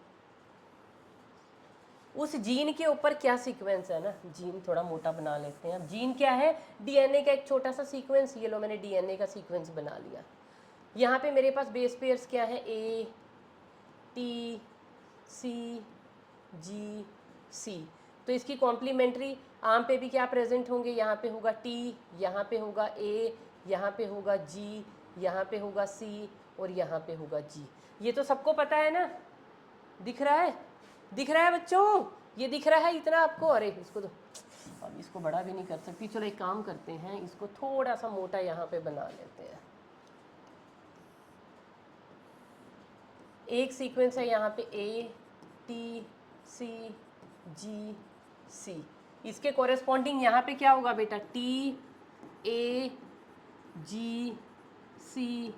S1: उस जीन के ऊपर क्या सीक्वेंस है ना, जीन थोड़ा मोटा बना लेते हैं। अब जीन क्या है, डीएनए का एक छोटा सा सीक्वेंस, ये लो मैंने डीएनए का सीक्वेंस बना लिया। यहाँ पे मेरे पास बेस पेयर्स क्या है, ए टी सी जी सी, तो इसकी कॉम्प्लीमेंट्री आम पे भी क्या प्रेजेंट होंगे, यहाँ पे होगा टी, यहाँ पे होगा ए, यहाँ पे होगा जी, यहाँ पे होगा सी और यहाँ पे होगा जी। ये तो सबको पता है ना, दिख रहा है, दिख रहा है बच्चों, ये दिख रहा है इतना आपको। अरे इसको तो अब इसको बड़ा भी नहीं कर सकती, चलो एक काम करते हैं, इसको थोड़ा सा मोटा यहाँ पे बना लेते हैं। एक सीक्वेंस है यहाँ पे ए टी सी जी सी, इसके कॉरेस्पॉन्डिंग यहाँ पे क्या होगा बेटा, टी ए जी सी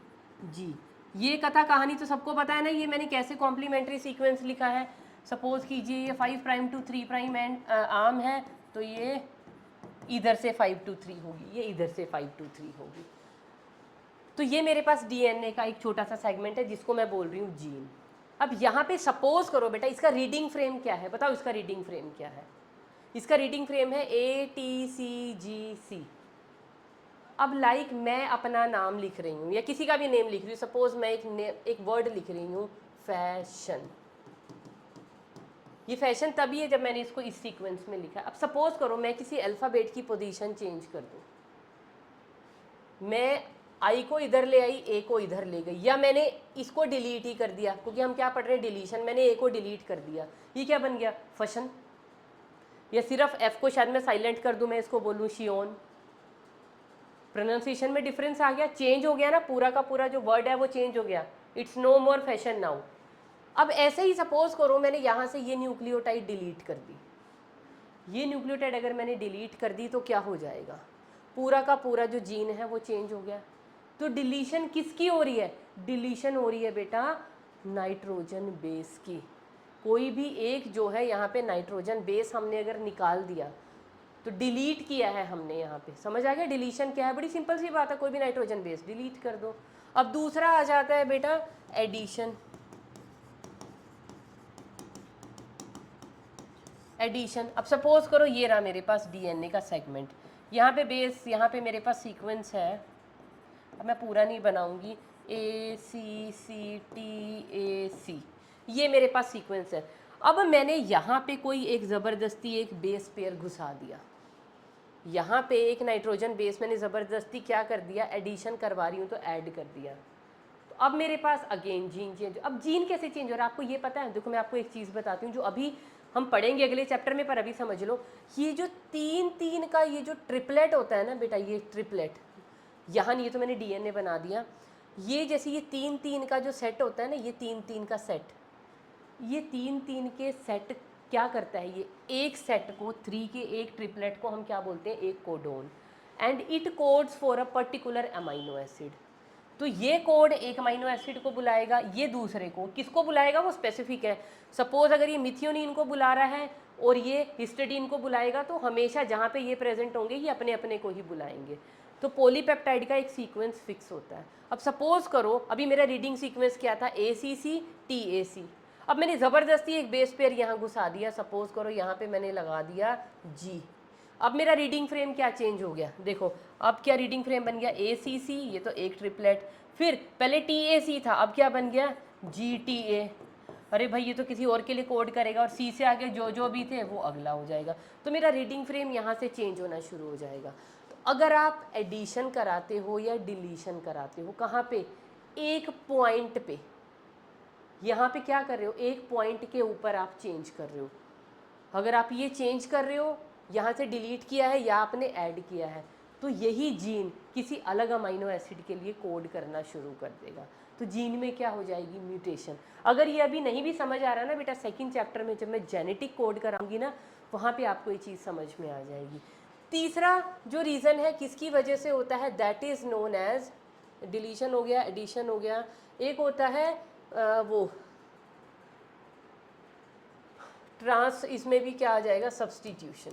S1: जी। ये कथा कहानी तो सबको पता है ना, ये मैंने कैसे कॉम्प्लीमेंट्री सीक्वेंस लिखा है। सपोज कीजिए ये 5 prime to 3 prime end arm है, तो ये इधर से 5 to 3 होगी, ये इधर से 5 to 3 होगी। तो ये मेरे पास डीएनए का एक छोटा सा सेगमेंट है जिसको मैं बोल रही हूँ जीन। अब यहाँ पे सपोज करो बेटा इसका रीडिंग फ्रेम क्या है, बताओ इसका रीडिंग फ्रेम क्या है। इसका रीडिंग फ्रेम है ए टी सी जी सी। अब लाइक मैं अपना नाम लिख रही हूँ या किसी का भी नेम लिख रही हूँ, सपोज मैं एक वर्ड लिख रही हूँ फैशन। ये फैशन तभी है जब मैंने इसको इस सीक्वेंस में लिखा। अब सपोज करो मैं किसी अल्फ़ाबेट की पोजीशन चेंज कर दूँ, मैं आई को इधर ले आई, ए को इधर ले गई, या मैंने इसको डिलीट ही कर दिया, क्योंकि हम क्या पढ़ रहे हैं डिलीशन, मैंने ए को डिलीट कर दिया, ये क्या बन गया, फशन। या सिर्फ एफ को शायद मैं साइलेंट कर दूं, मैं इसको बोलूं शियोन। प्रोनाउंसिएशन में डिफरेंस आ गया, चेंज हो गया ना, पूरा का पूरा जो वर्ड है वो चेंज हो गया, it's no more fashion now. अब ऐसे ही सपोज करो मैंने यहाँ से ये न्यूक्लियोटाइड डिलीट कर दी, ये न्यूक्लियोटाइड अगर मैंने डिलीट कर दी तो क्या हो जाएगा, पूरा का पूरा जो जीन है वो चेंज हो गया। तो डिलीशन किसकी हो रही है, डिलीशन हो रही है बेटा नाइट्रोजन बेस की। कोई भी एक जो है यहाँ पे नाइट्रोजन बेस हमने अगर निकाल दिया तो डिलीट किया है हमने यहाँ पे, समझ आ गया डिलीशन क्या है, बड़ी सिंपल सी बात है, कोई भी नाइट्रोजन बेस डिलीट कर दो। अब दूसरा आ जाता है बेटा एडिशन। एडिशन, अब सपोज करो ये रहा मेरे पास डीएनए का सेगमेंट, यहाँ पे बेस, यहाँ पे मेरे पास सीक्वेंस है, अब मैं पूरा नहीं बनाऊंगी, ए सी सी टी ए सी, ये मेरे पास सीक्वेंस है। अब मैंने यहाँ पे कोई एक ज़बरदस्ती एक बेस पेयर घुसा दिया, यहाँ पे एक नाइट्रोजन बेस मैंने ज़बरदस्ती क्या कर दिया, एडिशन करवा रही हूँ तो ऐड कर दिया, तो अब मेरे पास अगेन जीन चेंज। अब जीन कैसे चेंज हो रहा है आपको ये पता है, देखो मैं आपको एक चीज़ बताती हूँ जो अभी हम पढ़ेंगे अगले चैप्टर में, पर अभी समझ लो, ये जो 3-3 का ये जो ट्रिपलेट होता है ना बेटा, ये ट्रिपलेट यहाँ नहीं, ये तो मैंने डीएनए बना दिया, ये जैसे ये 3-3 का जो सेट होता है ना, ये 3-3 का सेट, ये 3-3 के सेट क्या करता है, ये एक सेट को 3 के एक ट्रिपलेट को हम क्या बोलते हैं, एक codon, and it codes for a particular amino acid. तो ये कोड एक अमाइनो एसिड को बुलाएगा, ये दूसरे को किसको बुलाएगा वो स्पेसिफिक है। सपोज अगर ये मिथियोनिन को बुला रहा है और ये हिस्टिडीन को बुलाएगा, तो हमेशा जहाँ पे ये प्रेजेंट होंगे ये अपने अपने को ही बुलाएंगे। तो पॉलीपेप्टाइड का एक सीक्वेंस फिक्स होता है। अब सपोज करो अभी मेरा रीडिंग सीक्वेंस क्या था, ए सी सी टी ए सी, अब मैंने ज़बरदस्ती एक बेस पेयर यहाँ घुसा दिया, सपोज करो यहाँ पे मैंने लगा दिया जी। अब मेरा रीडिंग फ्रेम क्या चेंज हो गया, देखो अब क्या रीडिंग फ्रेम बन गया, ए सी सी, ये तो एक ट्रिपलेट, फिर पहले टी ए सी था, अब क्या बन गया, जी टी ए। अरे भाई ये तो किसी और के लिए कोड करेगा, और सी से आगे जो जो भी थे वो अगला हो जाएगा, तो मेरा रीडिंग फ्रेम यहाँ से चेंज होना शुरू हो जाएगा। तो अगर आप एडिशन कराते हो या डिलीशन कराते हो, कहाँ पे, एक पॉइंट पे, यहाँ पे क्या कर रहे हो, एक पॉइंट के ऊपर आप चेंज कर रहे हो। अगर आप ये चेंज कर रहे हो, यहाँ से डिलीट किया है या आपने ऐड किया है, तो यही जीन किसी अलग अमाइनो एसिड के लिए कोड करना शुरू कर देगा। तो जीन में क्या हो जाएगी, म्यूटेशन। अगर ये अभी नहीं भी समझ आ रहा ना बेटा, सेकंड चैप्टर में जब मैं जेनेटिक कोड कराऊंगी ना, वहाँ पे आपको ये चीज़ समझ में आ जाएगी। तीसरा जो रीज़न है किसकी वजह से होता है, that is known as, deletion हो गया, एडिशन हो गया, एक होता है वो इसमें भी क्या आ जाएगा, सब्स्टिट्यूशन।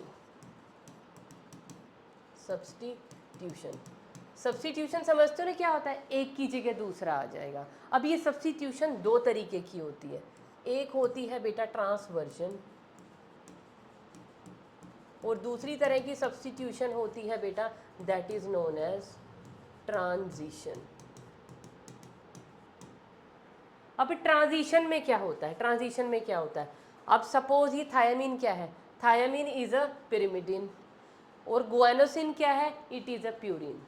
S1: सब्स्टिट्यूशन समझते हो ना क्या होता है, एक की जगह दूसरा आ जाएगा। अब ये सब्स्टिट्यूशन दो तरीके की होती है, एक होती है बेटा ट्रांसवर्जन, और दूसरी तरह की सब्स्टिट्यूशन होती है बेटा that is known as transition. अब ट्रांजिशन में क्या होता है, ट्रांजिशन में क्या होता है, अब सपोज ये थायमीन क्या है, थायमीन इज अ पिरिमिडिन, और गुआनोसिन क्या है, इट इज अ प्यूरिन।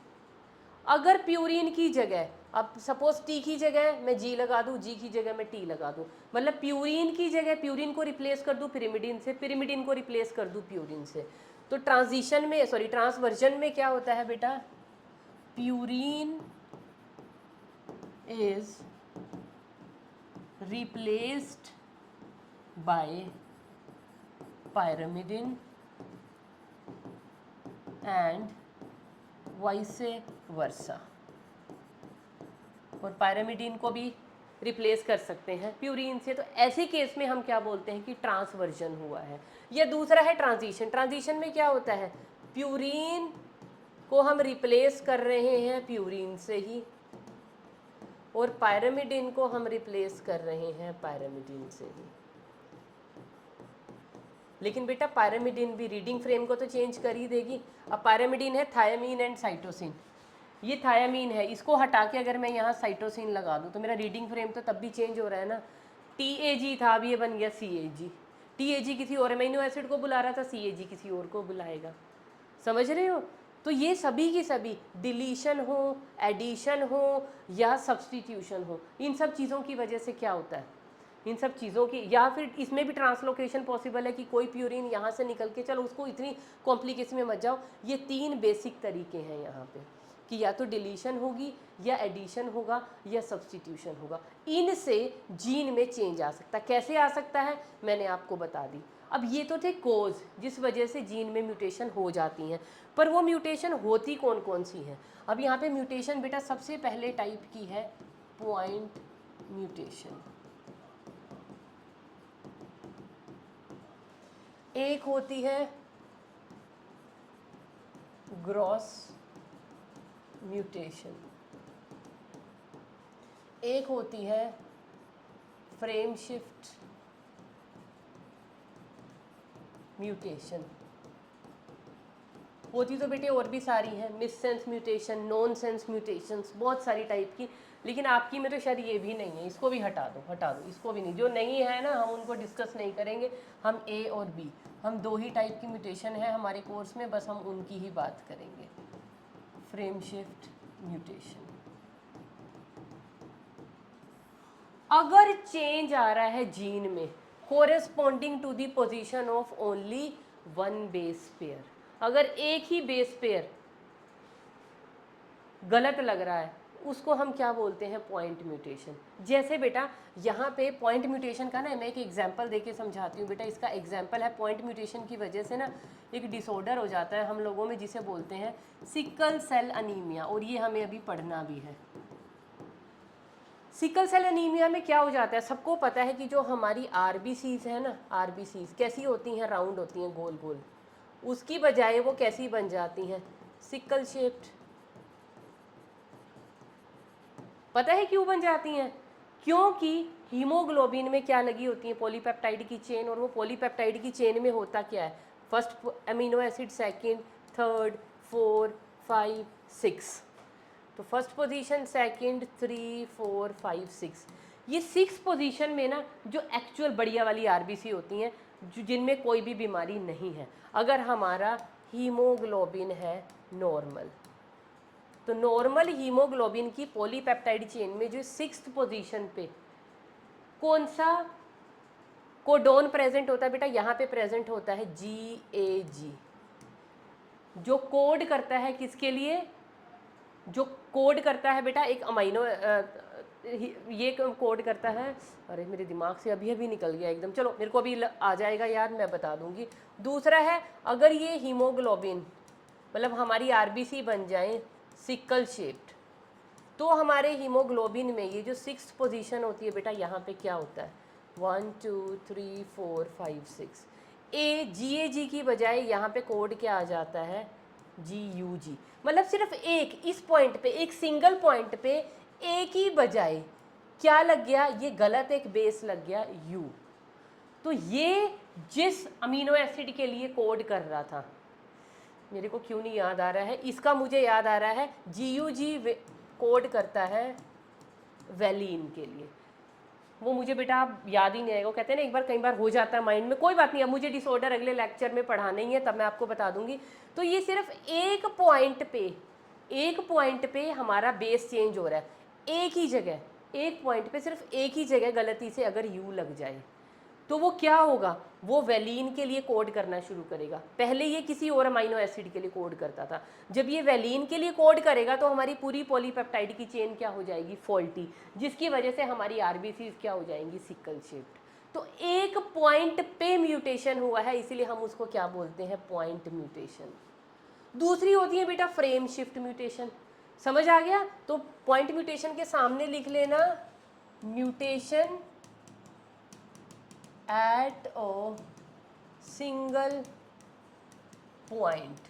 S1: अगर प्यूरिन की जगह, अब सपोज टी की जगह मैं जी लगा दूं, जी की जगह मैं टी लगा दूं, मतलब प्यूरिन की जगह प्यूरिन को रिप्लेस कर दूं पिरिमिडिन से, पिरिमिडिन को रिप्लेस कर दूं प्यूरिन से, तो ट्रांजिशन में ट्रांसवर्जन में क्या होता है बेटा, purine is replaced by pyrimidine and vice versa, और पायरामिडीन को भी रिप्लेस कर सकते हैं प्यूरिन से। तो ऐसे केस में हम क्या बोलते हैं कि ट्रांसवर्जन हुआ है। या दूसरा है ट्रांजिशन। ट्रांजिशन में क्या होता है, प्यूरिन को हम रिप्लेस कर रहे हैं प्यूरिन से ही, और पायरामिडीन को हम रिप्लेस कर रहे हैं पायरामिडीन से ही। लेकिन बेटा पायरामिडीन भी रीडिंग फ्रेम को तो चेंज कर ही देगी। अब पायरामिडीन है थायमीन एंड साइटोसिन, ये थायमीन है, इसको हटा के अगर मैं यहाँ साइटोसिन लगा दूँ तो मेरा रीडिंग फ्रेम तो तब भी चेंज हो रहा है ना। TAG था, अब ये बन गया CAG। TAG किसी और अमीनो एसिड को बुला रहा था, CAG किसी और को बुलाएगा। समझ रहे हो? तो ये सभी की सभी डिलीशन हो, एडिशन हो या सब्स्टिट्यूशन हो, इन सब चीज़ों की वजह से क्या होता है, इन सब चीज़ों की, या फिर इसमें भी ट्रांसलोकेशन पॉसिबल है कि कोई प्यूरिन यहाँ से निकल के, चलो उसको इतनी कॉम्प्लिकेशन में मत जाओ, ये तीन बेसिक तरीके हैं यहाँ पे कि या तो डिलीशन होगी, या एडिशन होगा, या सब्स्टिट्यूशन होगा। इनसे जीन में चेंज आ सकता है। कैसे आ सकता है मैंने आपको बता दी। अब ये तो थे कोज जिस वजह से जीन में म्यूटेशन हो जाती हैं, पर वो म्यूटेशन होती कौन कौन सी हैं। अब यहाँ पे म्यूटेशन बेटा सबसे पहले टाइप की है पॉइंट म्यूटेशन, एक होती है ग्रॉस म्यूटेशन, एक होती है फ्रेम शिफ्ट म्यूटेशन। होती तो बेटे और भी सारी हैं, miss sense mutation, non sense mutations, बहुत सारी टाइप की, लेकिन आपकी में तो शायद ये भी नहीं है, इसको भी हटा दो, इसको भी नहीं, जो नहीं है ना हम उनको डिस्कस नहीं करेंगे। हम A और B, हम दो ही टाइप की म्यूटेशन है हमारे कोर्स में, बस हम उनकी ही बात करेंगे। फ्रेम शिफ्ट म्यूटेशन, अगर चेंज आ रहा है जीन में corresponding to the position of only one base pair, अगर एक ही बेस पेयर गलत लग रहा है उसको हम क्या बोलते हैं, पॉइंट म्यूटेशन। जैसे बेटा यहाँ पे पॉइंट म्यूटेशन का ना मैं एक एग्जांपल देके समझाती हूँ बेटा। इसका एग्जांपल है पॉइंट म्यूटेशन की वजह से ना एक डिसऑर्डर हो जाता है हम लोगों में जिसे बोलते हैं सिकल सेल अनीमिया, और ये हमें अभी पढ़ना भी है। सिकल सेल अनीमिया में क्या हो जाता है, सबको पता है कि जो हमारी RBCs है ना, RBCs कैसी होती हैं, राउंड होती हैं, गोल गोल, उसकी बजाय वो कैसी बन जाती हैं, सिकल शेप्ड। पता है क्यों बन जाती हैं, क्योंकि हीमोग्लोबिन में क्या लगी होती है, पॉलीपेप्टाइड की चेन, और वो पॉलीपेप्टाइड की चेन में होता क्या है, first amino acid, second, third, 4, 5, 6, तो फर्स्ट पोजीशन, सेकंड, 3, 4, 5, 6, ये 6 पोजीशन में ना जो एक्चुअल बढ़िया वाली RBC होती हैं जो जिनमें कोई भी बीमारी नहीं है, अगर हमारा हीमोग्लोबिन है नॉर्मल, तो नॉर्मल हीमोग्लोबिन की पॉलीपेप्टाइड चेन में जो 6th पोजीशन पे कौन सा कोडोन प्रेजेंट होता है बेटा, यहाँ पे प्रेजेंट होता है GAG, जो कोड करता है किसके लिए, जो कोड करता है बेटा एक अमाइनो, ये कोड करता है, अरे मेरे दिमाग से अभी अभी निकल गया एकदम, चलो मेरे को अभी आ जाएगा याद, मैं बता दूंगी। दूसरा है अगर ये हीमोग्लोबिन मतलब हमारी RBC बन जाए सिकल शेप्ड, तो हमारे हीमोग्लोबिन में ये जो 6th पोजीशन होती है बेटा, यहाँ पे क्या होता है, 1 2 3 4 5 6 ए जी ए जी की बजाय यहाँ पे कोड क्या आ जाता है, जी यू जी। मतलब सिर्फ एक इस पॉइंट पे, एक सिंगल पॉइंट पे ए की बजाय क्या लग गया, ये गलत एक बेस लग गया यू। तो ये जिस अमीनो एसिड के लिए कोड कर रहा था, मेरे को क्यों नहीं याद आ रहा है, इसका मुझे याद आ रहा है, जी यू जी कोड करता है वैलीन के लिए। वो मुझे बेटा याद ही नहीं आएगा, वो कहते हैं ना एक बार कई बार हो जाता है माइंड में, कोई बात नहीं, अब मुझे डिसऑर्डर अगले लेक्चर में पढ़ाना ही है, तब मैं आपको बता दूंगी। तो ये सिर्फ एक पॉइंट पे हमारा बेस चेंज हो रहा है, एक ही जगह, एक पॉइंट पे सिर्फ एक ही जगह गलती से अगर यू लग जाए तो वो क्या होगा, वो वैलीन के लिए कोड करना शुरू करेगा। पहले ये किसी और अमाइनो एसिड के लिए कोड करता था, जब ये वैलीन के लिए कोड करेगा तो हमारी पूरी पॉलीपेप्टाइड की चेन क्या हो जाएगी, फॉल्टी, जिसकी वजह से हमारी आरबीसी क्या हो जाएंगी, सिकल शेप्ड। तो एक पॉइंट पे म्यूटेशन हुआ है, इसीलिए हम उसको क्या बोलते हैं, पॉइंट म्यूटेशन। दूसरी होती है बेटा फ्रेम शिफ्ट म्यूटेशन, समझ आ गया। तो पॉइंट म्यूटेशन के सामने लिख लेना mutation at a single point.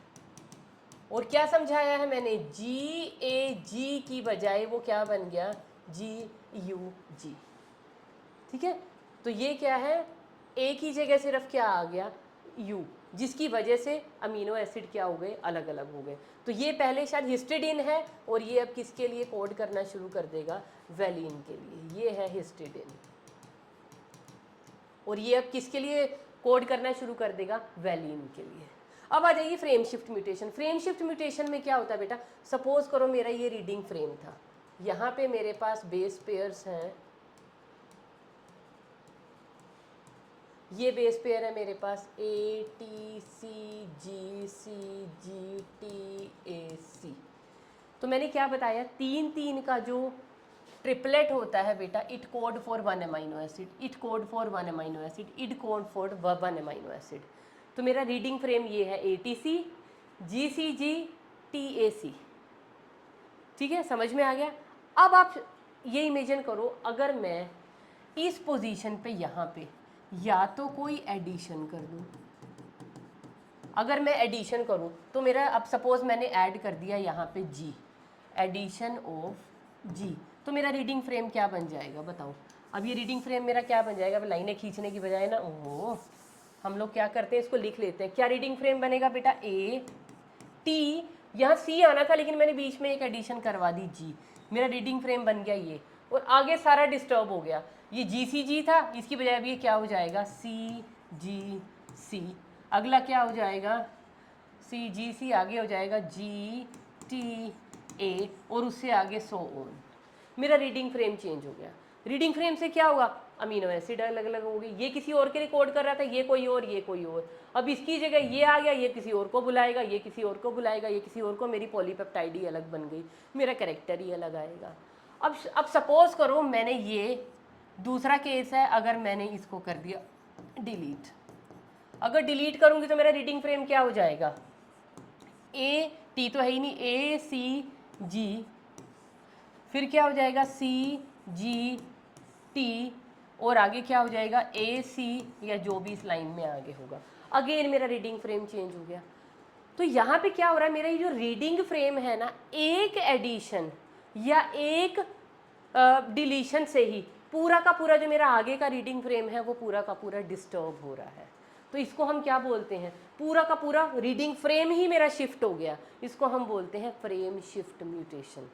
S1: और क्या समझाया है मैंने, जी ए जी की बजाय वो क्या बन गया, जी यू जी। ठीक है, तो ये क्या है, एक ही जगह सिर्फ क्या आ गया, यू, जिसकी वजह से अमीनो एसिड क्या हो गए, अलग अलग हो गए। तो ये पहले शायद हिस्टिडीन है और ये अब किसके लिए कोड करना शुरू कर देगा, वैलीन के लिए। ये है हिस्टिडीन और ये अब किसके लिए कोड करना शुरू कर देगा, वैलीन के लिए। अब आ जाइए frame shift mutation. Frame shift mutation में क्या होता है बेटा, सपोज करो मेरा ये रीडिंग फ्रेम था, यहाँ पे मेरे पास बेस पेयर्स हैं, ये बेस पेयर है मेरे पास A T C G T A सी। तो मैंने क्या बताया, तीन तीन का जो ट्रिपलेट होता है बेटा, it code for one amino acid, it code for one amino acid, it code for one amino acid. तो मेरा रीडिंग फ्रेम ये है ATC GCG TAC। ठीक है, समझ में आ गया। अब आप ये इमेजिन करो, अगर मैं इस पोजीशन पे यहाँ पे या तो कोई एडिशन कर दूँ, अगर मैं एडिशन करूँ तो मेरा, अब सपोज मैंने ऐड कर दिया यहाँ पे G, एडिशन ऑफ G, तो मेरा रीडिंग फ्रेम क्या बन जाएगा बताओ। अब ये रीडिंग फ्रेम मेरा क्या बन जाएगा, लाइनें खींचने की बजाय ना, ओहो, हम लोग क्या करते हैं, इसको लिख लेते हैं। क्या रीडिंग फ्रेम बनेगा बेटा, A T, यहाँ C आना था लेकिन मैंने बीच में एक एडिशन करवा दी G, मेरा रीडिंग फ्रेम बन गया ये, और आगे सारा डिस्टर्ब हो गया, ये GCG था, इसकी बजाय अब ये क्या हो जाएगा, CGC। अगला क्या हो जाएगा, CGC, आगे हो जाएगा GTA, और उससे आगे सो ऑन। मेरा रीडिंग फ्रेम चेंज हो गया। रीडिंग फ्रेम से क्या होगा, अमीनो एसिड अलग अलग हो गई, ये किसी और के लिए कोड कर रहा था, ये कोई और, ये कोई और। अब इसकी जगह ये आ गया, ये किसी और को बुलाएगा, ये किसी और को बुलाएगा, ये किसी और को, मेरी पॉलीपेप्टाइड ही अलग बन गई, मेरा कैरेक्टर ही अलग आएगा। अब सपोज करो मैंने ये दूसरा केस है, अगर मैंने इसको कर दिया डिलीट, अगर डिलीट करूंगी तो मेरा रीडिंग फ्रेम क्या हो जाएगा, AT तो है ही नहीं, ACG, फिर क्या हो जाएगा CGT, और आगे क्या हो जाएगा AC, या जो भी इस लाइन में आगे होगा। अगेन मेरा रीडिंग फ्रेम चेंज हो गया। तो यहाँ पे क्या हो रहा है, मेरा ये जो रीडिंग फ्रेम है ना, एक एडिशन या एक डिलीशन से ही पूरा का पूरा जो मेरा आगे का रीडिंग फ्रेम है वो पूरा का पूरा डिस्टर्ब हो रहा है। तो इसको हम क्या बोलते हैं, पूरा का पूरा रीडिंग फ्रेम ही मेरा शिफ्ट हो गया, इसको हम बोलते हैं फ्रेम शिफ्ट म्यूटेशन।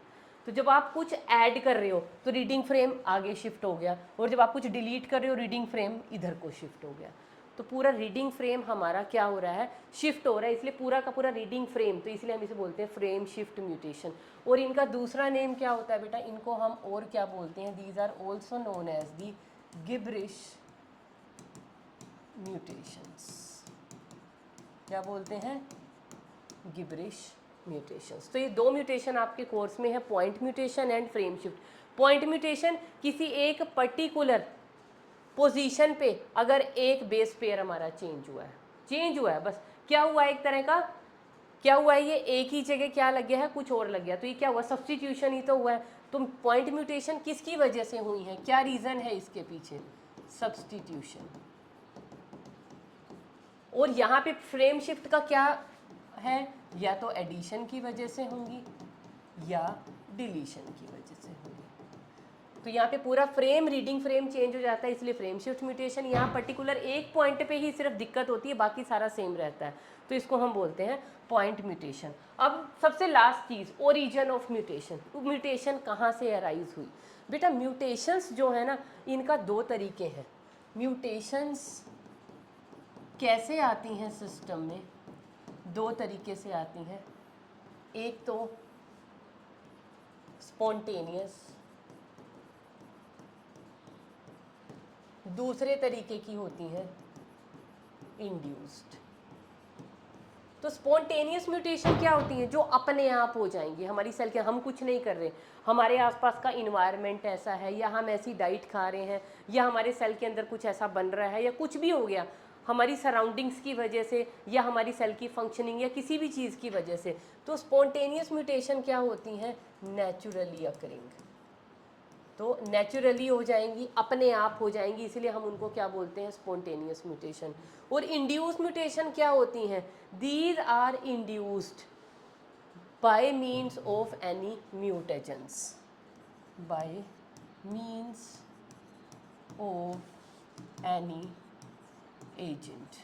S1: तो जब आप कुछ ऐड कर रहे हो तो रीडिंग फ्रेम आगे शिफ्ट हो गया, और जब आप कुछ डिलीट कर रहे हो रीडिंग फ्रेम इधर को शिफ्ट हो गया। तो पूरा रीडिंग फ्रेम हमारा क्या हो रहा है, शिफ्ट हो रहा है, इसलिए पूरा का पूरा रीडिंग फ्रेम, तो इसलिए हम इसे बोलते हैं फ्रेम शिफ्ट म्यूटेशन। और इनका दूसरा नेम क्या होता है बेटा, इनको हम और क्या बोलते हैं, these are also known as the gibberish mutations. क्या बोलते हैं, गिब्रिश म्यूटेशंस। तो ये दो म्यूटेशन आपके कोर्स में है, point mutation and frame shift. Point mutation किसी एक पर्टिकुलर पोजीशन पे अगर एक बेस पेयर हमारा चेंज हुआ है, बस क्या हुआ है, एक तरह का क्या हुआ है, ये एक ही जगह क्या लग गया है, कुछ और लग गया, तो ये क्या हुआ, सब्स्टिट्यूशन ही तो हुआ है। तो पॉइंट म्यूटेशन किसकी वजह से हुई है, क्या रीज़न है इसके पीछे, सब्स्टिट्यूशन। और यहाँ पे फ्रेम शिफ्ट का क्या है, या तो एडिशन की वजह से होंगी या डिलीशन की वजह से होंगी। तो यहाँ पे पूरा फ्रेम, रीडिंग फ्रेम चेंज हो जाता है, इसलिए फ्रेम शिफ्ट म्यूटेशन। यहाँ पर्टिकुलर एक पॉइंट पे ही सिर्फ दिक्कत होती है, बाकी सारा सेम रहता है, तो इसको हम बोलते हैं पॉइंट म्यूटेशन। अब सबसे last cheese, origin of mutation. Mutation कहाँ से अराइज हुई? बेटा म्यूटेशंस जो है ना, इनका दो तरीके हैं। म्यूटेशंस कैसे आती हैं सिस्टम में? दो तरीके से आती हैं। एक तो स्पॉन्टेनियस, दूसरे तरीके की होती हैं इंड्यूस्ड। तो स्पॉन्टेनियस म्यूटेशन क्या होती है? जो अपने आप हो जाएंगी, हमारी सेल के, हम कुछ नहीं कर रहे, हमारे आसपास का इन्वायरमेंट ऐसा है, या हम ऐसी डाइट खा रहे हैं, या हमारे सेल के अंदर कुछ ऐसा बन रहा है, या कुछ भी हो गया हमारी सराउंडिंग्स की वजह से, या हमारी सेल की फंक्शनिंग, या किसी भी चीज़ की वजह से। तो स्पॉन्टेनियस म्यूटेशन क्या होती हैं? Naturally occurring. तो नेचुरली हो जाएंगी, अपने आप हो जाएंगी, इसलिए हम उनको क्या बोलते हैं? Spontaneous mutation. और इंड्यूस्ड म्यूटेशन क्या होती हैं? These are induced by means of any mutagens, by means of any agent.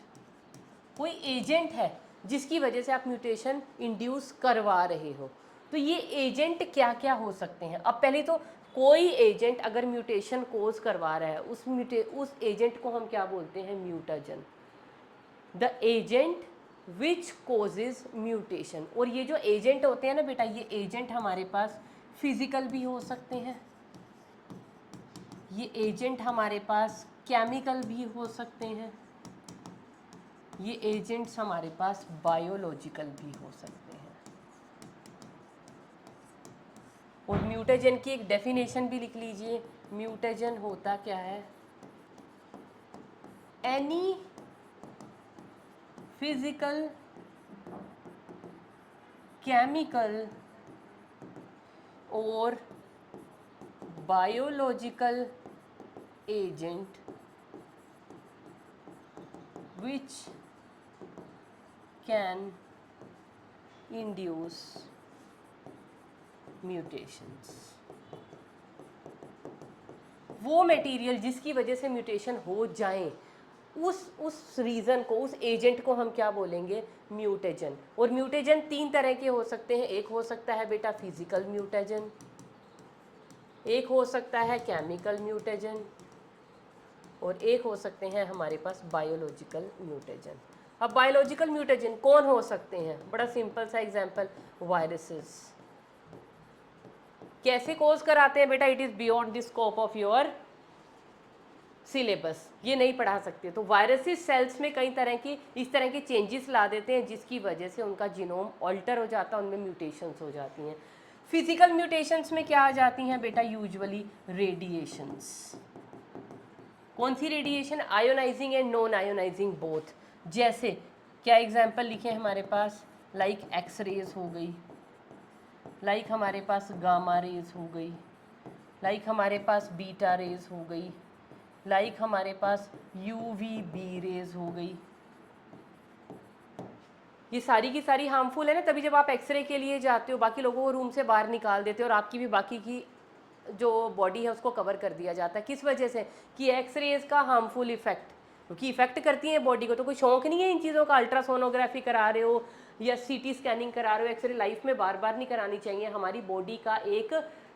S1: कोई एजेंट है जिसकी वजह से आप म्यूटेशन इंड्यूस करवा रहे हो। तो ये एजेंट क्या क्या हो सकते हैं? अब पहले तो कोई एजेंट अगर म्यूटेशन कोज करवा रहा है, उस एजेंट को हम क्या बोलते हैं? Mutagen. The agent which causes mutation. और ये जो एजेंट होते हैं ना बेटा, ये एजेंट हमारे पास फिजिकल भी हो सकते हैं, ये एजेंट हमारे पास केमिकल भी हो सकते हैं, ये एजेंट्स हमारे पास बायोलॉजिकल भी हो सकते हैं। और म्यूटेजन की एक डेफिनेशन भी लिख लीजिए। म्यूटेजन होता क्या है? एनी फिजिकल, केमिकल और biological agent which can induce mutations। वो मटेरियल जिसकी वजह से म्यूटेशन हो जाए, उस रीज़न को, उस एजेंट को हम क्या बोलेंगे? म्यूटेजन। और म्यूटेजन तीन तरह के हो सकते हैं। एक हो सकता है बेटा फिजिकल म्यूटेजन, एक हो सकता है केमिकल म्यूटेजन, और एक हो सकते हैं हमारे पास बायोलॉजिकल म्यूटेजन। अब बायोलॉजिकल म्यूटेजन कौन हो सकते हैं? बड़ा सिंपल सा एग्जांपल, वायरसेस। कैसे कोज कराते हैं बेटा? It is beyond the scope of your syllabus, ये नहीं पढ़ा सकते। तो वायरसेस सेल्स में कई तरह की इस तरह के चेंजेस ला देते हैं, जिसकी वजह से उनका जीनोम ऑल्टर हो जाता है, उनमें म्यूटेशंस हो जाती हैं। फिजिकल म्यूटेशंस में क्या आ जाती हैं बेटा? Usually radiations. कौन सी radiation? Ionising and non ionising both. जैसे क्या एग्जाम्पल लिखे हमारे पास? लाइक एक्स रेज हो गई, लाइक हमारे पास गामा रेज हो गई, लाइक हमारे पास बीटा रेज हो गई, लाइक हमारे पास UVB रेज हो गई। ये सारी की सारी हार्मफुल है ना, तभी जब आप एक्सरे के लिए जाते हो बाकी लोगों को रूम से बाहर निकाल देते हो और आपकी भी बाकी की जो बॉडी है उसको कवर कर दिया जाता है। किस वजह से? कि एक्सरेज का हार्मफुल इफेक्ट, क्योंकि इफेक्ट करती है बॉडी को। तो कोई शौक नहीं है इन चीज़ों का। अल्ट्रासोनोग्राफी करा रहे हो या CT स्कैनिंग करा रहे हो, एक्सरे लाइफ में बार बार नहीं करानी चाहिए। हमारी बॉडी का एक,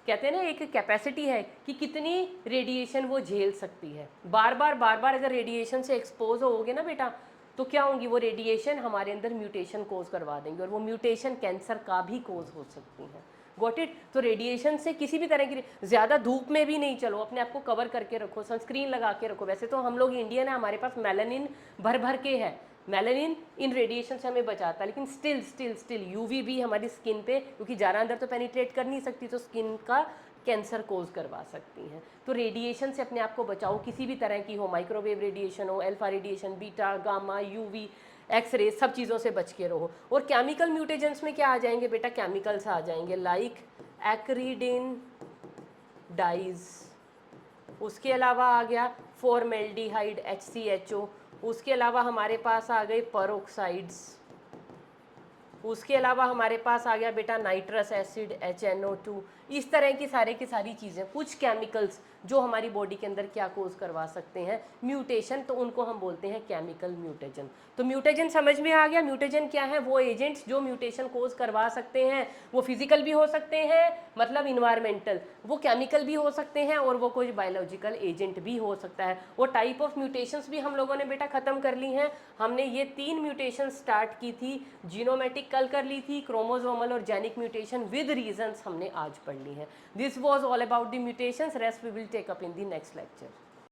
S1: कहते हैं ना, एक कैपेसिटी है कि कितनी रेडिएशन वो झेल सकती है। बार बार अगर रेडिएशन से एक्सपोज होगे ना बेटा, तो क्या होंगी? वो रेडिएशन हमारे अंदर म्यूटेशन कोज करवा देंगे, और वो म्यूटेशन कैंसर का भी कोज हो सकती है। Got it? तो रेडिएशन से किसी भी तरह की, ज़्यादा धूप में भी नहीं चलो, अपने आप को कवर करके रखो, सनस्क्रीन लगा के रखो। वैसे तो हम लोग इंडियन है, हमारे पास मेलानिन भर भर के है, मेलानिन इन रेडिएशन से हमें बचाता है, लेकिन स्टिल UVB हमारी स्किन पे, क्योंकि ज़्यादा अंदर तो पेनिट्रेट कर नहीं सकती, तो स्किन का कैंसर कोज करवा सकती हैं। तो रेडिएशन से अपने आप को बचाओ, किसी भी तरह की हो, माइक्रोवेव रेडिएशन हो, alpha radiation, beta, gamma, UV, X-ray, सब चीज़ों से बच के रहो। और केमिकल म्यूटेजेंस में क्या आ जाएंगे बेटा? केमिकल्स आ जाएंगे, लाइक एक्रिडिन डाइज, उसके अलावा आ गया फॉर्मेल्डिहाइड HCHO, उसके अलावा हमारे पास आ गए पेरोक्साइड्स, उसके अलावा हमारे पास आ गया बेटा नाइट्रस एसिड HNO2। इस तरह की सारी चीज़ें, कुछ केमिकल्स जो हमारी बॉडी के अंदर क्या कोज करवा सकते हैं म्यूटेशन, तो उनको हम बोलते हैं केमिकल म्यूटेजन। तो म्यूटेजन समझ में आ गया। म्यूटेजन क्या है? वो एजेंट्स जो म्यूटेशन कोज करवा सकते हैं, वो फिजिकल भी हो सकते हैं मतलब इन्वायरमेंटल, वो केमिकल भी हो सकते हैं और वो कोई बायोलॉजिकल एजेंट भी हो सकता है। वो टाइप ऑफ म्यूटेशंस भी हम लोगों ने बेटा खत्म कर ली हैं। हमने ये 3 म्यूटेशन स्टार्ट की थी, जीनोमेटिक कल कर ली थी, क्रोमोसोमल और जेनिक म्यूटेशन विद रीजंस हमने आज पढ़ ली हैं। This was all about the mutations, rest we will take up in the next lecture.